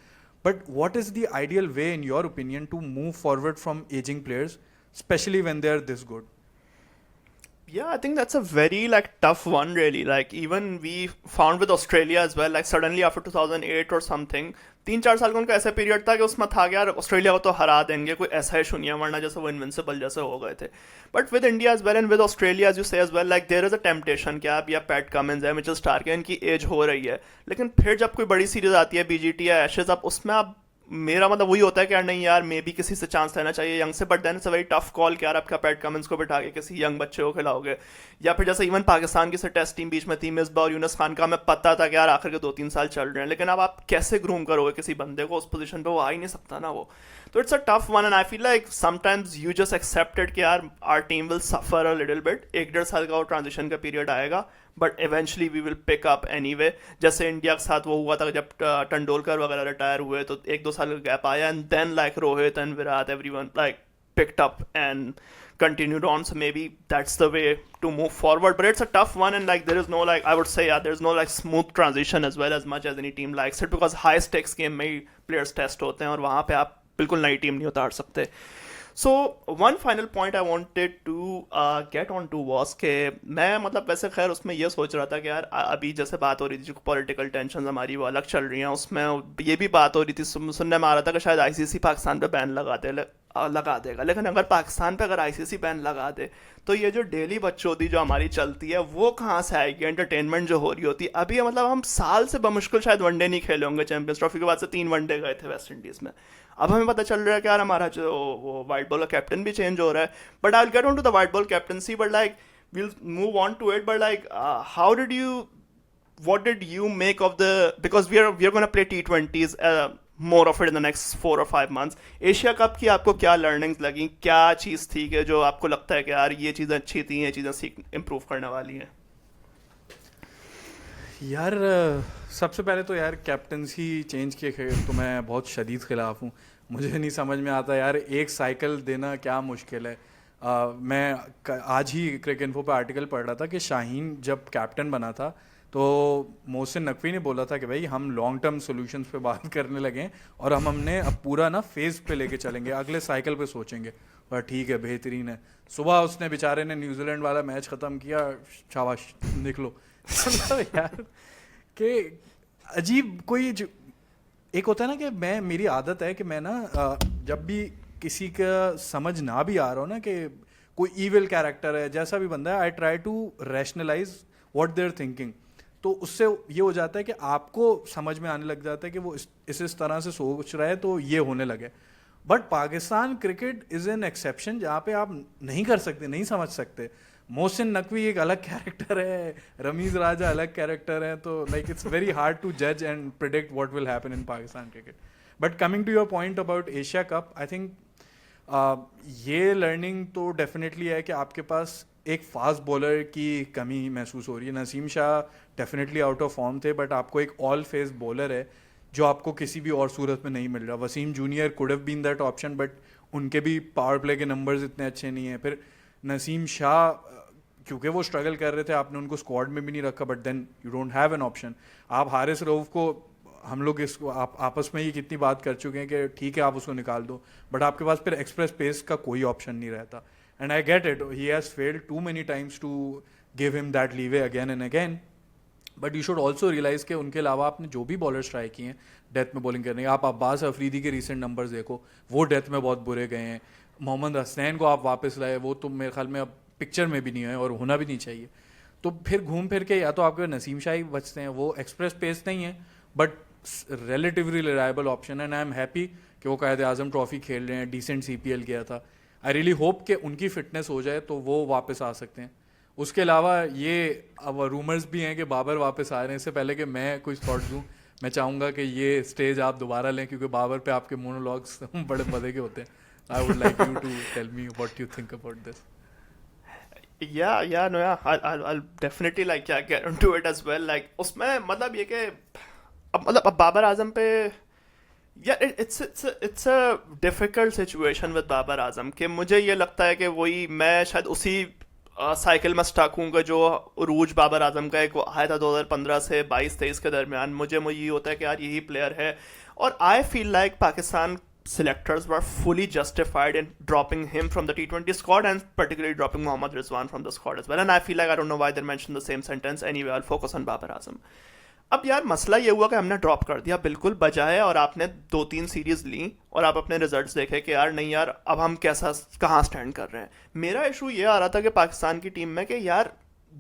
but what is the ideal way in your opinion to move forward from ageing players, specially when they are this good? Yeah, I think that's a very like tough one really. Like even we found with Australia as well, like suddenly after 2008 or something, 3-4 साल का उनका ऐसा period था कि उसमें था कि यार ऑस्ट्रेलिया को तो हरा देंगे, कोई ऐसा इशू नहीं है, वरना जैसे वो इनविंसिबल जैसे हो गए थे। But with India as well and with Australia as you say as well, like there is a temptation कि आप या पैट कमिंस है, मिचेल स्टार्क है, इनकी एज हो रही है, लेकिन फिर जब कोई बड़ी सीरीज आती है बीजीटी या एशेज, आप उसमें आप मेरा मतलब वही होता है कि यार नहीं यार मे बी किसी से चांस लेना चाहिए यंग से, but then it's a very tough call कि यार आपका पैट कमिंस को बिठा के किसी यंग बच्चे को खिलाओगे, या फिर जैसे इवन पाकिस्तान की से टेस्ट टीम बीच में थी, मिसबा और यूनस खान का, हमें पता था कि यार आखिर के 2-3 साल चल रहे हैं, लेकिन अब आप कैसे ग्रूम करोगे किसी बंदे को उस पोजीशन पे, वो आ ही नहीं सकता ना वो। तो it's a tough one and I feel like sometimes you just accepted कि यार our team will suffer a little bit, 1-1.5 साल का वो ट्रांजिशन का पीरियड आएगा, but eventually we will pick up anyway. जैसे इंडिया के साथ वो हुआ था जब तेंदुलकर वगैरह रिटायर हुए तो 1-2 साल का गैप आया, and then like Rohit and Virat everyone like picked up and continued on, so maybe that's the way to move forward, but it's a tough one and like there is no like I would say there's no like smooth transition as well as much as any team likes it, because high stakes game में players test होते हैं और वहाँ पे आप बिल्कुल नई team नहीं उतार सकते। So one final point I wanted to get on to was कि मैं मतलब वैसे खैर उसमें ये सोच रहा था कि यार अभी जैसे बात हो रही थी जो पॉलिटिकल टेंशन हमारी वो अलग चल रही हैं, उसमें ये भी बात हो रही थी, सुनने में आ रहा था कि शायद आईसीसी पाकिस्तान पे बैन लगा देगा, लेकिन अगर पाकिस्तान पे अगर आईसीसी बैन लगा दे तो ये जो डेली बकचोदी जो हमारी चलती है वो कहाँ से आएगी, एंटरटेनमेंट जो हो रही होती है। अभी मतलब हम साल से बमुश्किल शायद वनडे नहीं खेले होंगे, चैंपियंस ट्रॉफी के बाद से 3 वनडे गए थे वेस्ट इंडीज़ में, अब हमें पता चल रहा है कि यार हमारा जो वो वाइट बॉल का कैप्टन भी चेंज हो रहा है, but I will get on to the white ball captaincy, but like we'll move on to it, but like what did you make of the, because we are going to play T20s, more of it in the next 4 or 5 months, Asia cup की आपको क्या learnings लगी, क्या चीज़ थी कि जो आपको लगता है कि यार ये चीज़ें अच्छी थी, ये चीज़ें इम्प्रूव करने वाली हैं? यार सबसे पहले तो यार कैप्टनसी चेंज के तो मैं बहुत शदीद खिलाफ हूँ। मुझे नहीं समझ में आता यार, एक साइकिल देना क्या मुश्किल है। मैं आज ही क्रिक इन्फो पे आर्टिकल पढ़ रहा था कि शाहीन जब कैप्टन बना था तो मोहसिन नकवी ने बोला था कि भाई हम लॉन्ग टर्म सॉल्यूशंस पे बात करने लगे हैं और हमने अब पूरा ना फेज पे लेके चलेंगे, अगले साइकिल पे सोचेंगे। पर ठीक है, बेहतरीन है। सुबह उसने बेचारे ने न्यूजीलैंड वाला मैच ख़त्म किया, शाबाश निकलो। मतलब यार कि अजीब कोई एक होता है ना कि मेरी आदत है कि मैं ना जब भी किसी का समझ ना भी आ रहा हो ना कि कोई इविल कैरेक्टर है, जैसा भी बंदा है, I try to rationalize what they are thinking. तो उससे ये हो जाता है कि आपको समझ में आने लग जाता है कि वो इस तरह से सोच रहा है तो ये होने लगे। But Pakistan cricket is an exception जहाँ पे आप नहीं कर सकते, नहीं समझ सकते। मोहसिन नकवी एक अलग कैरेक्टर है, रमीज राजा अलग कैरेक्टर है, तो like it's very hard to जज and predict what will happen in Pakistan cricket. But coming to your point about Asia cup, I think ये लर्निंग तो डेफिनेटली है कि आपके पास एक फास्ट बॉलर की कमी महसूस हो रही है। Naseem Shah definitely out of form थे, बट आपको एक ऑल फेस बॉलर है जो आपको किसी भी और सूरत में नहीं मिल रहा। Wasim junior could have been that option, but उनके भी पावर प्ले के नंबर्स इतने अच्छे नहीं हैं। फिर नसीम शाह क्योंकि वो स्ट्रगल कर रहे थे, आपने उनको स्क्वाड में भी नहीं रखा, but then you don't have an option. आप हारिस रऊफ को, हम लोग इसको आपस में ही कितनी बात कर चुके हैं कि ठीक है आप उसको निकाल दो, बट आपके पास फिर एक्सप्रेस पेस का कोई ऑप्शन नहीं रहता। And I get it, he has failed too many times to give him that leeway again and again. But you should also realise के उनके अलावा आपने जो भी बॉलर्स ट्राई किए हैं डेथ में बॉलिंग करने, आप अब्बास अफरीदी के रिसेंट नंबर्स देखो, वो डेथ में बहुत बुरे गए हैं। मोहम्मद हसनैन को आप वापस लाए, वो तो मेरे ख्याल में अब पिक्चर में भी नहीं है और होना भी नहीं चाहिए। तो फिर घूम फिर के या तो आपके नसीम शाह ही बचते हैं, वो एक्सप्रेस पेस नहीं है बट रिलेटिवली रिलायबल ऑप्शन है। एंड आई एम हैप्पी कि वो कायद आजम ट्रॉफी खेल रहे हैं, डिसेंट CPL गया था। आई रियली होप कि उनकी फिटनेस हो जाए तो वो वापस आ सकते हैं। उसके अलावा ये अब रूमर्स भी हैं कि बाबर वापस आ रहे हैं। इससे पहले कि मैं कुछ थॉट दूँ, मैं चाहूँगा कि ये स्टेज आप दोबारा लें, क्योंकि बाबर पे आपके मोनोलॉग्स बड़े मज़े के होते हैं। I would like you to tell me what you think about this. Yeah, no, yeah, I'll definitely like yeah get into it as well. Like उसमें मतलब ये कि अब बाबर आजम पे yeah it's a difficult situation with Babar Azam कि मुझे ये लगता है कि वही मैं शायद उसी साइकिल में स्टक हूँ कि जो उरूज बाबर आजम का एक वो आया था 2015 से 22-23 के दरमियान। मुझे ये होता है कि यार यही प्लेयर है, और आई feel like Pakistan selectors were fully justified in dropping him from the T20 squad, and particularly dropping Mohammad Rizwan from the squad as well. And I feel like I don't know why they mentioned the same sentence. Anyway, I'll focus on Babar Azam. अब यार मसला ये हुआ कि हमने drop कर दिया बिल्कुल बजाय, और आपने 2-3 सीरीज ली और आप अपने रिजल्ट्स देखे कि यार नहीं यार अब हम कैसा कहाँ स्टैंड कर रहे हैं। मेरा इशू ये आ रहा था कि पाकिस्तान की टीम में कि यार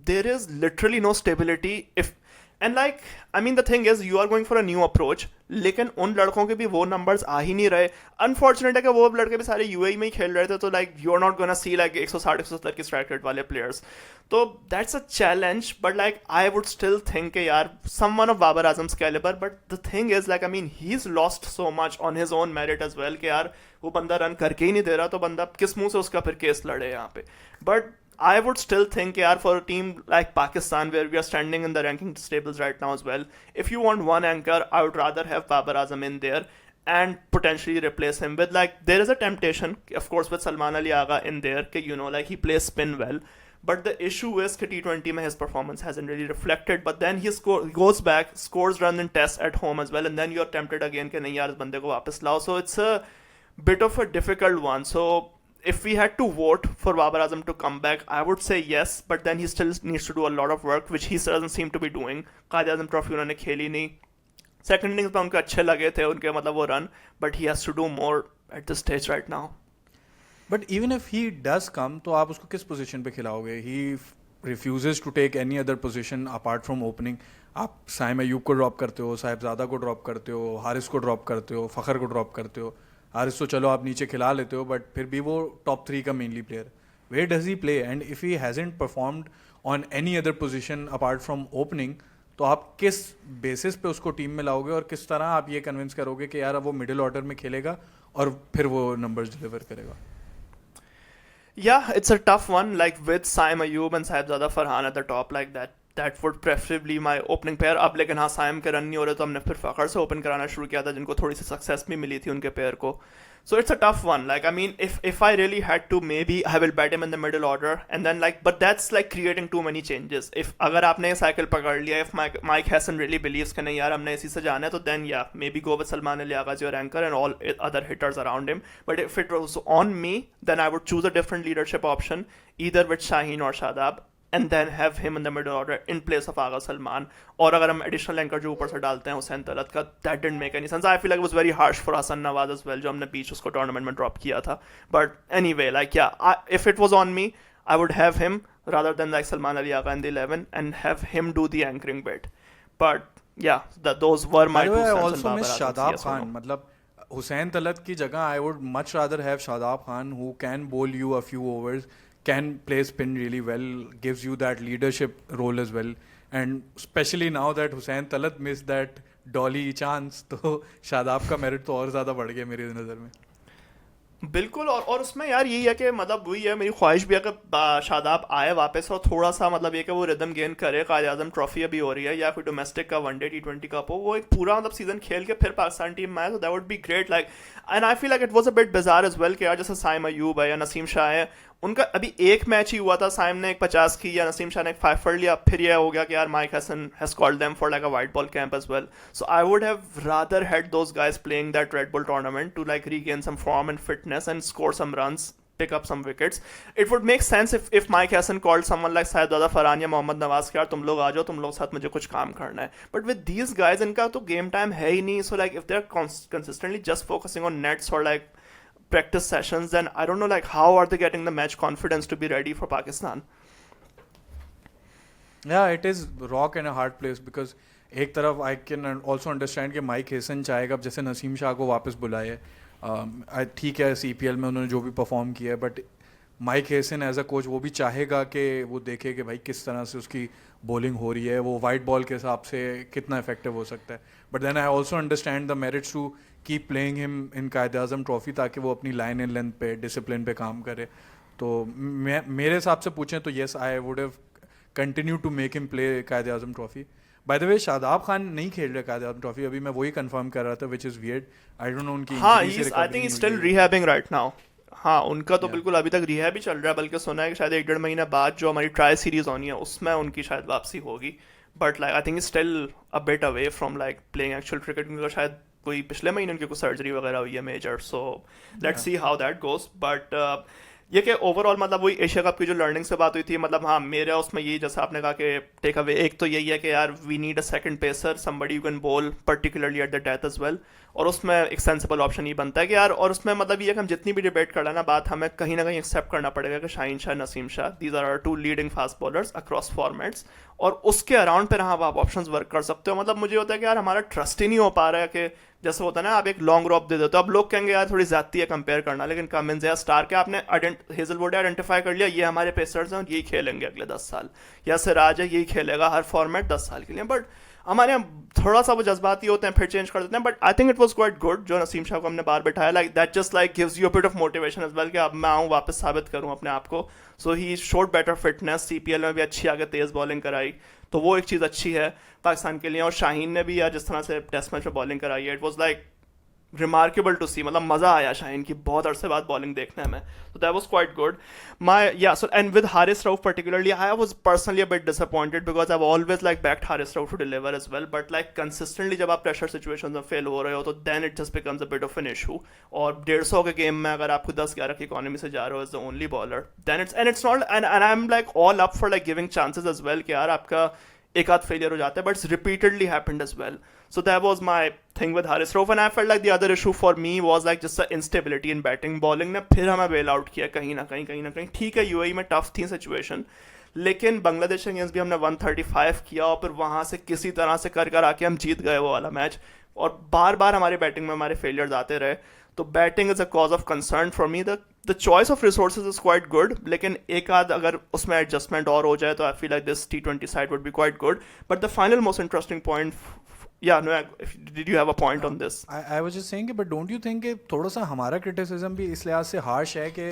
there is literally no stability if and like I mean the thing is you are going for a new approach, लेकिन उन लड़कों के भी वो नंबर्स आ ही नहीं रहे। अनफॉर्चुनेट है कि वो लड़के भी सारे यूएई में ही खेल रहे थे, तो like you are not gonna see like 160-170 की स्ट्राइक रेट वाले प्लेयर्स। तो that's a challenge, but like I would still think यार someone of Babar Azam's calibre. But the thing is like I mean he is lost so much on his own merit as well कि यार वो बंदा run करके ही नहीं दे रहा, तो बंदा किस मुंह से उसका फिर केस लड़े यहाँ पे। But I would still think, yeah, for a team like Pakistan, where we are standing in the ranking tables right now as well, if you want one anchor, I would rather have Babar Azam in there and potentially replace him with, like, there is a temptation, of course, with Salman Ali Agha in there, you know, like, he plays spin well. But the issue is that T20 mein his performance hasn't really reflected. But then he goes back, scores runs in tests at home as well, and then you're tempted again कि नहीं यार इस बंदे को वापस लाओ. So it's a bit of a difficult one. So if we had to vote for Babar Azam to come back, I would say yes, but then he still needs to do a lot of work, which he doesn't seem to be doing. Qaid Azam Trophy उन्होंने खेली नहीं, second innings में उनके अच्छे लगे थे उनके मतलब वो run, but he has to do more at this stage right now. But even if he does come, तो आप उसको किस पोजीशन पे खिलाओगे? He refuses to take any other position apart from opening. आप साइम अयूब को ड्रॉप करते हो, साहिबजादा को ड्रॉप करते हो, हारिस को ड्रॉप करते हो, फ़खर को ड्रॉप करते हो। हारिस तो चलो आप नीचे खिला लेते हो, बट फिर भी वो टॉप 3 का mainly player. Where does he play? And if he hasn't performed on any other position apart from opening, तो आप किस बेसिस पे उसको टीम में लाओगे और किस तरह आप ये कन्विंस करोगे कि यार वो मिडिल ऑर्डर में खेलेगा और फिर वो नंबर्स डिलीवर करेगा? Yeah, it's a tough one, like with Saim Ayub and Saibzada Farhan at the top, like that would preferably my opening pair. अब लेकिन हाँ साइम के रन नहीं हो रहे तो हमने फिर फ़खर से ओपन कराना शुरू किया था, जिनको थोड़ी सी सक्सेस भी मिली थी उनके पेयर को. So it's a tough one. Like, I mean, if I really had to, maybe I will bet him in the middle order, and then like, but that's like creating too many changes. If अगर आपने ये cycle पकड़ लिया, if Mike Hassan really believes कि नहीं यार हमने इसी से जाना है, तो then yeah, maybe go with Salman Ali Agha as your anchor and all other hitters around him. But if it was on me, then I would choose a different leadership option, either with Shaheen or Shadab, and then have him in the middle order in place of Agha Salman. और अगर हम additional anchor जो ऊपर से डालते हैं हुसैन तलत का, that didn't make any sense. I feel like it was very harsh for Hasan Nawaz as well, जो हमने बीच उसको टूर्नामेंट में ड्रॉप किया था. बट एनीवे लाइक या if it was on me, I would have him rather than like Salman Ali Agha in the 11 and have him do the anchoring bit. But yeah, those were my two I cents. also miss Shadab Khan. मतलब हुसैन तलत की जगह I would much rather have Shadab Khan, who can bowl you a few overs, can play spin really well, gives you that leadership role as well. And especially now that Hussain Talat missed that dolly chance, तो शादाब का merit तो और ज़्यादा बढ़ गया मेरी नज़र में. बिल्कुल. और उसमें यार यही है कि मतलब वही है, मेरी ख्वाहिश भी है कि शादाब आए वापस और थोड़ा सा मतलब ये कि वो रिदम गेन करे. कायद आजम ट्रॉफी अभी हो रही है या कोई डोमेस्टिक का वनडे T20 कप हो, वो एक पूरा मतलब सीजन खेल के फिर पाकिस्तान टीम में आए, तो that would be great. Like and I feel like it was a bit bizarre as well कि यार जैसे साइम अयूब है या नसीम शाह है, उनका अभी एक मैच ही हुआ था, साइम ने एक 50 की या नसीम शाह ने एक 5 फड़ लिया, फिर यह हो गया कि यार Mike Hesson has called them for like a white ball camp as well. So I would have rather had those guys playing that Red Bull tournament to like regain some form and fitness and score some runs, pick up some wickets. It would make sense if Mike Hassan called someone like Saeed Farhan या मोहम्मद नवाज के, यार तुम लोग आ जाओ, तुम लोग साथ मुझे कुछ काम करना है. But with these guys, इनका तो गेम टाइम है ही नहीं. So like if they're consistently just focusing on nets or like practice sessions, then I don't know like how are they getting the match confidence to be ready for Pakistan. Yeah, it is rock and a hard place because एक तरफ I can also understand कि Mike Hesson चाहेगा अब जैसे नसीम शाह को वापस बुलाए. ठीक है CPL में उन्होंने जो भी परफॉर्म किया है, but Mike Hesson as a coach वो भी चाहेगा कि वो देखे कि भाई किस तरह से उसकी बॉलिंग हो रही है, वो वाइट बॉल के हिसाब से कितना इफेक्टिव हो सकता है. But then I also understand the merits to keep playing him in Quaid Azam trophy, ताकि वो अपनी लाइन एंड लेंथ पे डिसिप्लिन पे काम करे. तो मेरे हिसाब से पूछें तो yes, I would have continue to make him play Quaid Azam trophy. By the way Shadab Khan नहीं खेल रहे कायद आजम ट्रॉफी, अभी मैं वही कंफर्म कर रहा था, which is weird. I don't know उनकी हाँ, I think he still rehabbing right now. हाँ, उनका तो बिल्कुल अभी तक रिहैब ही चल रहा है, बल्कि सुना है कि शायद 1-1.5 महीने बाद जो हमारी ट्राई सीरीज होनी है उसमें उनकी शायद वापसी होगी. But like I think still a bit away from like playing actual cricket, क्योंकि शायद कोई पिछले महीने उनकी कुछ सर्जरी वगैरह हुई है major. So let's see how that goes. But ये कि ओवरऑल मतलब वही एशिया कप की जो लर्निंग से बात हुई थी, मतलब हाँ मेरा उसमें यही जैसा आपने कहा कि टेक अवे एक तो यही है कि यार we need a second pacer, somebody you can bowl particularly at the death as well. और उसमें एक सेंसिबल ऑप्शन ही बनता है कि यार, और उसमें मतलब ये है कि हम जितनी भी डिबेट कर रहे हैं ना, बात हमें कहीं ना कहीं एक्सेप्ट करना पड़ेगा कि Shaheen Shah, Naseem Shah, these are our 2 leading fast bowlers across formats. और उसके अराउंड पर हाँ आप ऑप्शंस वर्क कर सकते हो. मतलब मुझे होता है कि यार हमारा ट्रस्ट ही नहीं हो पा रहा है कि जैसे होता है ना, आप एक लॉन्ग ड्रॉप दे देते हो, अब लोग कहेंगे यार थोड़ी ज्यादती है कंपेयर करना, लेकिन कमिंस या स्टार के आपने हेजलवुड आइडेंटिफाई कर लिया, ये हमारे पेसर्स हैं और यही खेलेंगे अगले 10 साल, या सिराज है यही खेलेगा हर फॉर्मेट 10 साल के लिए. बट हमारे यहाँ थोड़ा सा वो जज्बाती होते हैं, फिर चेंज कर देते हैं. But I think it was quite good जो नसीम शाह को हमने बाहर बैठाया. Like that just like gives you a bit of motivation as well कि अब मैं आऊँ वापस साबित करूँ अपने आप को. So he showed better fitness, CPL में भी अच्छी आगे तेज बॉलिंग कराई, तो वो एक चीज़ अच्छी है पाकिस्तान के लिए. और शाहीन ने भी यार जिस तरह से टेस्ट मैच में बॉलिंग कराई है, it was like remarkable to see. मतलब मज़ा आया शाहीन की बहुत अरसे बाद बॉलिंग देखने में, तो that was quite good. My yeah so and with Haris Rauf particularly I was personally a bit disappointed because I have always like backed Haris Rauf to deliver as well. But like consistently जब आप प्रेशर सिचुएशंस में fail हो रहे हो तो then it just becomes a bit of an issue. और 150 के game में अगर आपको 10-11 की इकोनॉमी से जा रहे हो as the only bowler, then it's not and I am like all up for like giving chances as well कि यार आपका एक आध फेलियर हो जाता है, but it's repeatedly happened as well. So that was my thing with Haris Rauf, and I felt like the other issue for me was like just the instability in batting. Bowling ने फिर हमें bail out किया कहीं ना कहीं. ठीक है UAE में टफ थी सिचुएशन, लेकिन बांग्लादेश अगेंस्ट भी हमने 135 किया और फिर वहाँ से किसी तरह से कर आके हम जीत गए वो वाला मैच. और बार बार हमारे बैटिंग में हमारे फेलियर्स आते रहे. तो batting is a cause of concern for me. The choice of resources is quite good, लेकिन एक आध अगर उसमें एडजस्टमेंट और हो जाए तो I feel like this T20 side would be quite good. But the final most interesting point, yeah, no, did you have a point on this? I was just saying, but don't you think कि थोड़ा सा हमारा criticism भी इस लिहाज से harsh है कि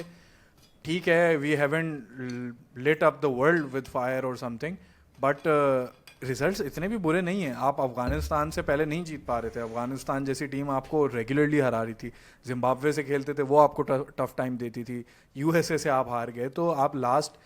ठीक है we haven't lit up the world with fire or something, but results इतने भी बुरे नहीं हैं. आप अफगानिस्तान से पहले नहीं जीत पा रहे थे. अफगानिस्तान जैसी टीम आपको रेगुलरली हरा रही थी. जिम्बाब्वे से खेलते थे, वो आपको टफ टाइम देती थी. यूएसए से आप हार गए. तो आप लास्ट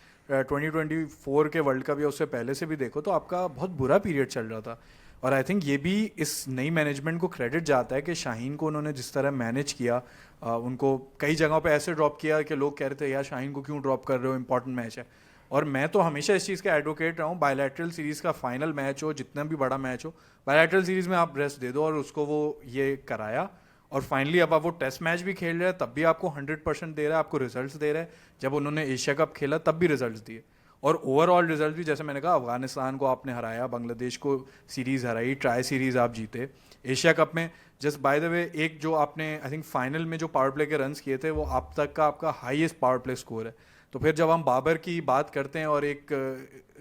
2024 के वर्ल्ड कप या उससे पहले से भी देखो तो आपका बहुत बुरा पीरियड चल रहा था. और आई थिंक ये भी इस नई मैनेजमेंट को क्रेडिट जाता है कि शाहीन को उन्होंने जिस तरह मैनेज किया. उनको कई जगहों पे ऐसे ड्रॉप किया कि लोग कह रहे थे यार शाहीन को क्यों ड्रॉप कर रहे हो, इंपॉर्टेंट मैच है. और मैं तो हमेशा इस चीज़ का एडवोकेट रहा हूँ, बायलैटरल सीरीज़ का फाइनल मैच हो, जितना भी बड़ा मैच हो, बायलैटरल सीरीज़ में आप रेस्ट दे दो. और उसको वो ये कराया. और फाइनली अब आप वो टेस्ट मैच भी खेल रहे हैं तब भी आपको 100% दे रहा है, आपको रिजल्ट्स दे रहा है. जब उन्होंने एशिया कप खेला तब भी रिजल्ट्स दिए. और ओवरऑल रिजल्ट भी जैसे मैंने कहा, अफगानिस्तान को आपने हराया, बांग्लादेश को सीरीज़ हराई, ट्राई सीरीज़ आप जीते. एशिया कप में जस्ट बाय द वे एक जो आपने आई थिंक फाइनल में जो पावर प्ले के रन्स किए थे वो अब तक का आपका हाईएस्ट पावर प्ले स्कोर है. तो फिर जब हम बाबर की बात करते हैं और एक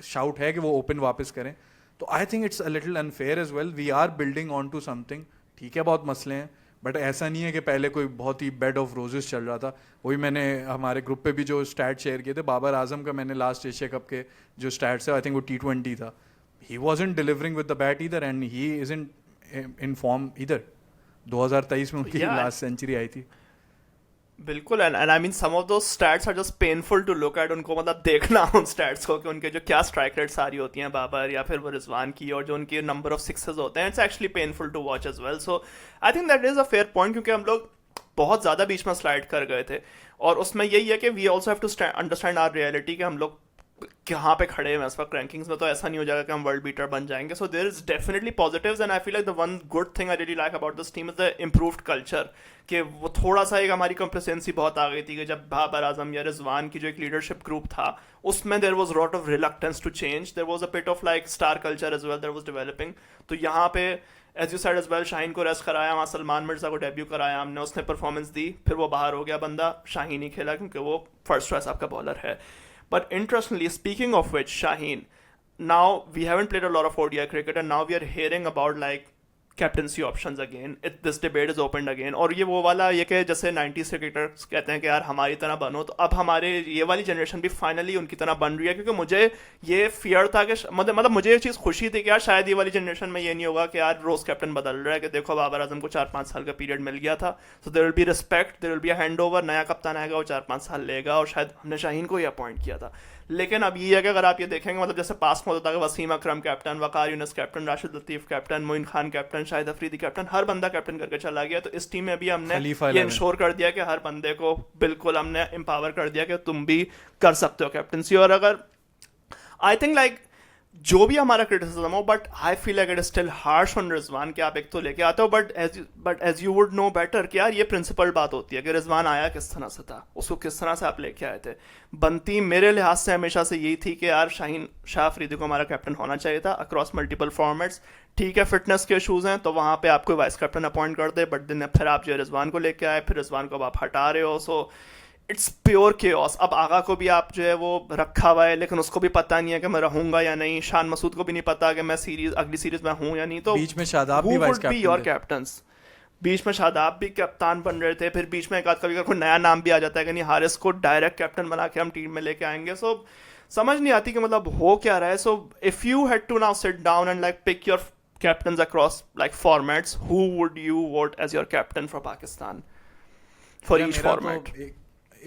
शाउट है कि वो ओपन वापस करें, तो I think it's a little unfair as well. We are building on to something. ठीक है, बहुत मसले हैं, बट ऐसा नहीं है कि पहले कोई बहुत ही बेड ऑफ रोजेस चल रहा था. वही मैंने हमारे ग्रुप पे भी जो स्टैट शेयर किए थे, बाबर आजम का मैंने लास्ट एशिया कप के जो स्टैट्स है, आई थिंक वो T20 था. He wasn't delivering with the bat इधर and he isn't in form इधर. 2023 में उनकी लास्ट सेंचुरी आई थी. बिल्कुल. And I mean some of those stats are just painful to look at. उनको मतलब देखना उन स्टैट्स को कि उनके जो क्या स्ट्राइक रेट सारी होती हैं बाबर या फिर वो रिजवान की, और जो उनके नंबर ऑफ सिक्सेस होते हैं, it's actually painful to watch as well. So I think that is a fair point, क्योंकि हम लोग बहुत ज़्यादा बीच में स्लाइड कर गए थे. और उसमें यही है कि we also have to understand our reality कि हम लोग कहाँ पे खड़े हैं इस वक्त रैंकिंग्स में. तो ऐसा नहीं हो जाएगा कि हम वर्ल्ड बीटर बन जाएंगे. So there is definitely positives and I feel like the one good thing I really like about this team is the improved culture. कि वो थोड़ा सा एक हमारी कंप्लेसेंसी बहुत आ गई थी कि जब बाबर आजम या रिजवान की जो एक लीडरशिप ग्रुप था उसमें there was lot of reluctance to change. There was a bit of like star culture as well that was developing. तो यहाँ पे as you said as well Shaheen को रेस्ट कराया, वहाँ सलमान मिर्जा को डेब्यू कराया हमने, उसने परफॉर्मेंस दी, फिर वो बाहर हो गया बंदा. शाहीन ही खेला क्योंकि वो फर्स्ट चॉइस आपका बॉलर है. But interestingly, speaking of which, Shaheen, now we haven't played a lot of ODI cricket, and now we are hearing about like captaincy options again. This debate is opened again. और ये वो वाला ये कि जैसे 90s cricketers कहते हैं कि यार हमारी तरह बनो, तो अब हमारे ये वाली जनरेशन भी फाइनली उनकी तरह बन रही है. क्योंकि मुझे ये फियर था कि मतलब मुझे ये चीज़ खुशी थी कि यार शायद ये वाली जनरेशन में ये नहीं होगा कि यार रोज़ कैप्टन बदल रहा है, कि देखो बाबर आजम को 4-5 साल का पीरियड मिल गया था. So there will be respect, there will be a hand over. नया कप्तान आएगा, वो 4-5 साल लेगा, और शायद हमने शाहीन को ही अपॉइंट किया था. लेकिन अब ये है कि अगर आप ये देखेंगे, मतलब जैसे पास में होता था कि Wasim Akram captain, Waqar Younis captain, Rashid Latif captain, Moin Khan captain, Shahid Afridi captain, हर बंदा कैप्टन करके चला गया. तो इस टीम में भी हमने ये इंश्योर कर दिया कि हर बंदे को बिल्कुल हमने एम्पावर कर दिया कि तुम भी कर सकते हो कैप्टनसी. और अगर आई थिंक लाइक जो भी हमारा क्रिटिसिज्म हो, but I feel like it is still harsh on Rizwan कि आप एक तो लेके आते हो, but as you would know better कि यार ये प्रिंसिपल बात होती है कि रिजवान आया किस तरह से था, उसको किस तरह से आप लेके आए थे. बनती मेरे लिहाज से हमेशा से यही थी कि यार शाहीन शाह अफरीदी को हमारा कैप्टन होना चाहिए था अक्रॉस मल्टीपल फॉर्मेट्स. ठीक है, फिटनेस के इशूज़ हैं तो वहाँ पे आपको वाइस कैप्टन अपॉइंट कर दे, बट दिन फिर आप जो रिजवान को लेके आए, फिर रिजवान को अब आप हटा रहे हो. So it's pure chaos. अब आगा को भी आप जो है वो रखा हुआ है, लेकिन उसको भी पता नहीं है कि मैं रहूंगा या नहीं. शान मसूद को भी नहीं पता कि मैं अगली सीरीज में हूँ या नहीं. तो बीच में शादाब भी वाइस कैप्टन योर कैप्टन्स. बीच में शादाब भी कप्तान बन रहे थे, फिर बीच में एक आध कभी कोई नया नाम भी आ जाता है कि नहीं हारिस को डायरेक्ट कैप्टन बना के हम टीम में लेके आएंगे. सो समझ नहीं आती कि मतलब हो क्या रहा है. So if you had to now sit down and like pick your captains across like formats, who would you vote as your captain for Pakistan for each format?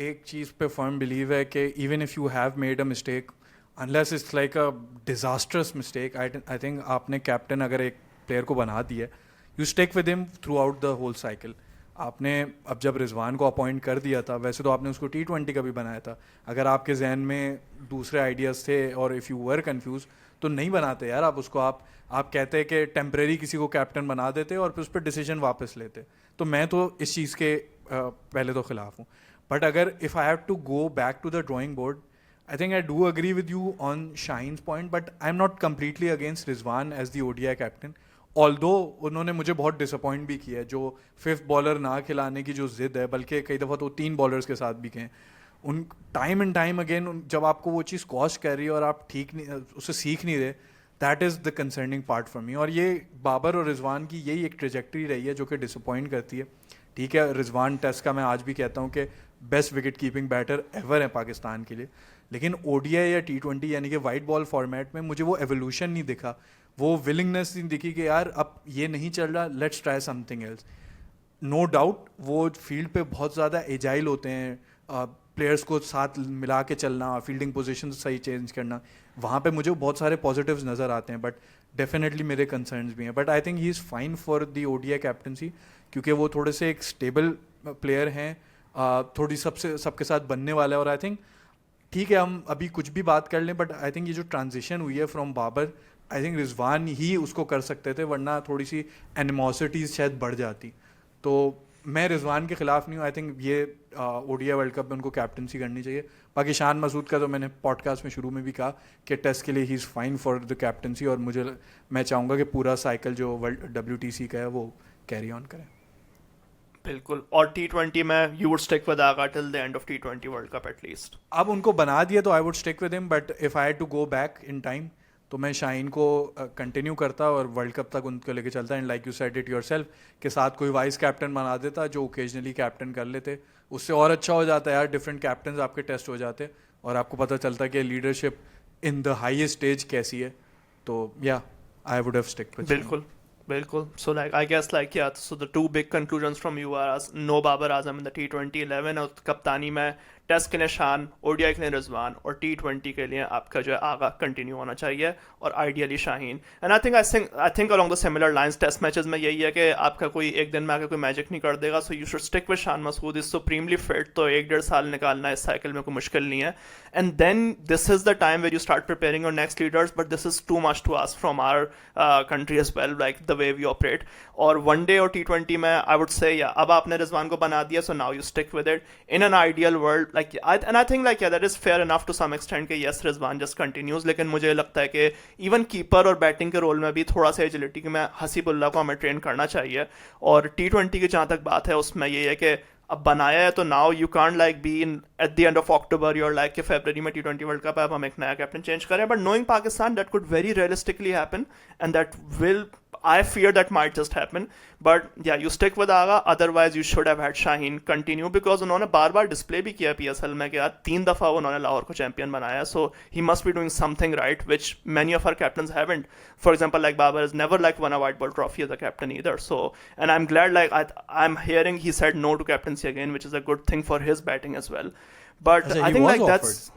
एक चीज़ पे फर्म बिलीव है कि even if you have made a mistake, unless it's like a disastrous mistake, I think आपने captain अगर एक player को बना दिया, you stick with him throughout the whole cycle. आपने अब जब रिजवान को अपॉइंट कर दिया था, वैसे तो आपने उसको T20 का भी बनाया था. अगर आपके जहन में दूसरे आइडियाज़ थे और इफ़ यू वर कन्फ्यूज, तो नहीं बनाते यार आप उसको. आप कहते हैं कि टेम्परेरी किसी को कैप्टन बना देते और फिर उस पर डिसीजन वापस लेते. तो मैं तो इस चीज़ के पहले तो ख़िलाफ़ हूँ. But अगर if I have to go back to the drawing board, I think I do agree with you on Shaheen's point, but I'm not completely against Rizwan as the ODI captain. Although उन्होंने मुझे बहुत disappoint भी किया है, जो 5th bowler ना खिलाने की जो जिद है, बल्कि कई दफ़ा तो 3 बॉलर्स के साथ भी गए उन. टाइम एंड टाइम अगेन जब आपको वो चीज़ कॉस्ट कर रही है और आप ठीक नहीं उससे सीख नहीं रहे, that is the concerning part for me. और ये बाबर और रिजवान की यही एक ट्रेजेक्ट्री रही है जो कि डिसअपॉइंट करती है. ठीक है, रिजवान टेस्ट का मैं आज भी कहता हूँ कि best wicket keeping batter ever है पाकिस्तान के लिए, लेकिन ओडीआई या T20 यानी कि वाइट बॉल फॉर्मेट में मुझे वो एवोल्यूशन नहीं दिखा, वो विलिंगनेस नहीं दिखी कि यार अब ये नहीं चल रहा, let's try something else. No doubt वो फील्ड पे बहुत ज़्यादा एजाइल होते हैं, प्लेयर्स को साथ मिला के चलना, फील्डिंग पोजीशन सही चेंज करना, वहाँ पे मुझे बहुत सारे पॉजिटिव्स नज़र आते हैं, बट डेफिनेटली मेरे कंसर्न्स भी हैं। But I think he is fine for the ODI captaincy, क्योंकि वो थोड़े से एक स्टेबल प्लेयर हैं, थोड़ी सबके साथ बनने वाला है। और आई थिंक ठीक है हम अभी कुछ भी बात कर लें, बट आई थिंक ये जो ट्रांजिशन हुई है from Babar, I think Rizwan ही उसको कर सकते थे, वरना थोड़ी सी एनिमोसिटीज़ शायद बढ़ जाती। तो मैं रिजवान के खिलाफ नहीं हूँ, आई थिंक ये ओडीआई वर्ल्ड कप में उनको कैप्टनसी करनी चाहिए। बाकी शान मसूद का तो मैंने पॉडकास्ट में शुरू में भी कहा कि टेस्ट के लिए he is fine for the captaincy, और मैं चाहूँगा कि पूरा साइकिल जो वर्ल्ड WTC का है वो कैरी ऑन करें। बिल्कुल, और T20 में you would stick with Agha till the end of T20 world cup at least. अब उनको बना दिया तो I would stick with him, but if I had to go back in time तो मैं शाहीन को कंटिन्यू करता और वर्ल्ड कप तक उनको लेके चलता। And like you said it yourself के साथ कोई वाइस कैप्टन बना देता जो ओकेजनली कैप्टन कर लेते, उससे और अच्छा हो जाता है यार, डिफरेंट कैप्टन आपके टेस्ट हो जाते और आपको पता चलता कि leadership in the highest stage कैसी है। तो या आई वुड हैव स्टिक विद। बिल्कुल बिल्कुल। So like I guess like yeah, so the two big conclusions from you are no Babar Azam in the T20 11, और कप्तानी में टेस्ट के लिए शान, ओडीआई के लिए रिजवान, और T20 के लिए आपका जो है आगा कंटिन्यू होना चाहिए और ideally Shaheen. And I think along the similar lines test matches में यही है कि आपका कोई एक दिन में आके कोई मैजिक नहीं कर देगा, so you should stick with Shan Masood, is supremely fit, तो 1-1.5 साल निकालना इस साइकिल में कोई मुश्किल नहीं है। And then this is the time where you start preparing your next leaders, but this is too much to ask from our country as well, like the way we operate. और one day और T20 में I would say या अब आपने रिजवान को बना दिया, so now you stick with it in an ideal world, like and I think like yeah, that is fair enough to some extent कि yes रिजवान just continues, लेकिन मुझे लगता है कि इवन कीपर और बैटिंग के रोल में भी थोड़ा सा एजिलिटी कि मैं हसीबुल्ला को हमें ट्रेन करना चाहिए। और T20 की जहाँ तक बात है उसमें ये है कि अब बनाया है तो now you can't like be in at the end of October your like कि फरवरी में T20 वर्ल्ड कप है, अब हम एक नया कैप्टन चेंज करें, but knowing Pakistan that could very realistically happen and that will I fear that might just happen, but yeah, you stick with Aga. Otherwise, you should have had Shaheen continue because उन्होंने बार-बार display भी किया PSL में कि यार 3 दफ़ा उन्होंने लाहौर को चैंपियन बनाया, so he must be doing something right, which many of our captains haven't. For example, like Babar has never like won a white ball trophy as a captain either. So, and I'm glad like I'm hearing he said no to captaincy again, which is a good thing for his batting as well. But Achha, I he think was like offered. that's.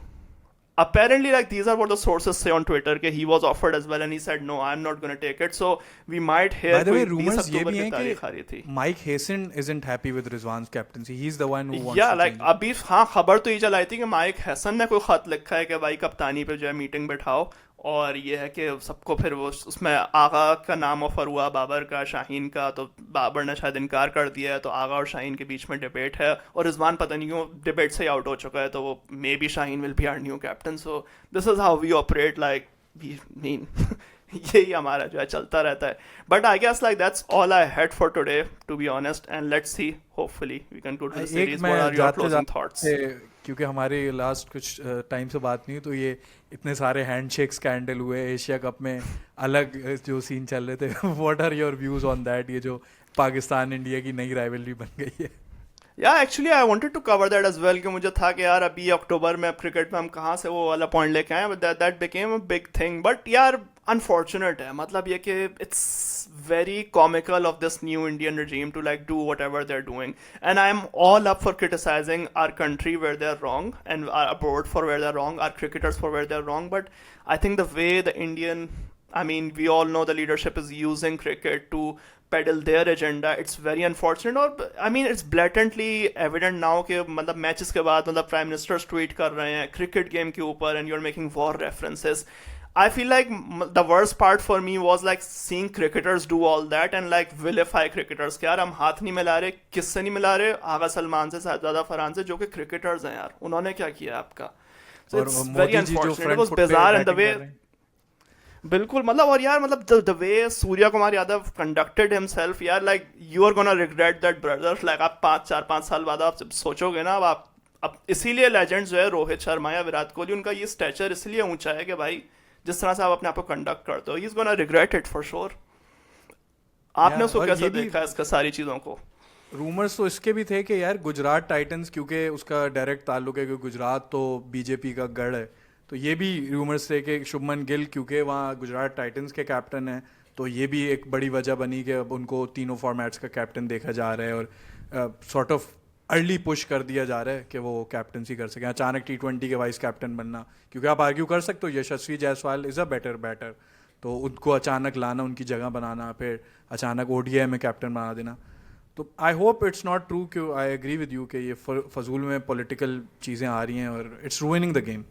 Apparently like these are what the sources say on Twitter कि he was offered as well and he said no, I'm not going to take it, so we might hear By the way, कोई 20 rumors ये अक्टूबर भी की हैं तारीख आ रही कि थी। Mike Hasen isn't happy with Rizwan's captaincy. He's the one who wants या to लाइक change it. अभी हाँ खबर तो ये चलाई थी कि माइक हैसन ने कोई खत लिखा है कि भाई कप्तानी पे जो है मीटिंग बैठाओ, और ये है कि सबको फिर वो उसमें आगा का नाम ऑफर हुआ, बाबर का, शाहीन का, तो बाबर ने शायद इनकार कर दिया है, तो आगा और शाहीन के बीच में डिबेट है और रिजवान पता नहीं क्यों डिबेट से ही आउट हो चुका है, तो वो maybe Shaheen will be our new captain. So this is how we operate, like we mean यही हमारा जो है चलता रहता है। But I guess like that's all I had for today to be honest, and let's see hopefully we can go to the एक series. मैं what are your जाते क्लोजिंग थॉट्स? जाते क्योंकि हमारी लास्ट कुछ टाइम से बात नहीं, तो ये इतने सारे हैंडशेक स्कैंडल हुए एशिया कप में, अलग जो सीन चल रहे थे, what are your views on that? ये जो पाकिस्तान इंडिया की नई राइवलरी बन गई है। या actually I wanted to cover that as well कि मुझे था कि यार अभी अक्टूबर में क्रिकेट में हम कहाँ से वो वाला पॉइंट लेके आए, but that became a big thing. But यार अनफॉर्चुनेट है, मतलब ये कि it's very comical of this new Indian regime to like do whatever they're doing, and I'm all up for criticizing our country where they're wrong and our board for where they're wrong, our cricketers for where they're wrong, but I think the way the Indian, I mean we all know the leadership is using cricket to peddle their agenda, it's very unfortunate। और I mean it's blatantly evident now कि मतलब matches के बाद मतलब prime ministers tweet कर रहे हैं cricket game के ऊपर and you're making war references। I feel like the worst part for me was like seeing cricketers do all that and like vilify cricketers कि यार हम हाथ नहीं मिला रहे, किससे नहीं मिला रहे, आगा सलमान से, साहिबजादा फरहान से, जो कि क्रिकेटर्स हैं यार, उन्होंने क्या किया आपका? So it's very unfortunate, it was bizarre in the way, बिल्कुल मतलब, और यार मतलब the way Surya Kumar Yadav conducted himself, यार like you are gonna regret that brother, like आप 4-5 साल बाद आप सोचोगे ना, अब इसीलिए लेजेंड्स जो है रोहित शर्मा या विराट कोहली, उनका ये स्टेचर इसलिए ऊंचा है कि भाई जिस तरह से आप अपने आप को कंडक्ट करते हो, he is gonna regret it for sure। आपने उसको कैसे देखा इसका सारी चीज़ों को? रूमर्स तो इसके भी थे कि यार गुजरात टाइटंस, क्योंकि उसका डायरेक्ट ताल्लुक है कि गुजरात तो बीजेपी का गढ़ है, तो ये भी रूमर्स थे कि शुभमन गिल क्योंकि वहाँ गुजरात टाइटंस के कैप्टन हैं, तो ये भी एक बड़ी वजह बनी कि अब उनको तीनों फॉर्मेट्स का कैप्टन देखा जा रहा है और सॉर्ट ऑफ अर्ली पुश कर दिया जा रहा है कि वो कैप्टनसी कर सकें, अचानक T20 के वाइस कैप्टन बनना, क्योंकि आप आर्ग्यू कर सकते हो Yashasvi Jaiswal is a better batter, तो उनको अचानक लाना, उनकी जगह बनाना, फिर अचानक ODI में कैप्टन बना देना। तो I hope it's not true, कि आई एग्री विद यू कि ये फजूल में पॉलिटिकल चीज़ें आ रही हैं और इट्स रूइनिंग द गेम।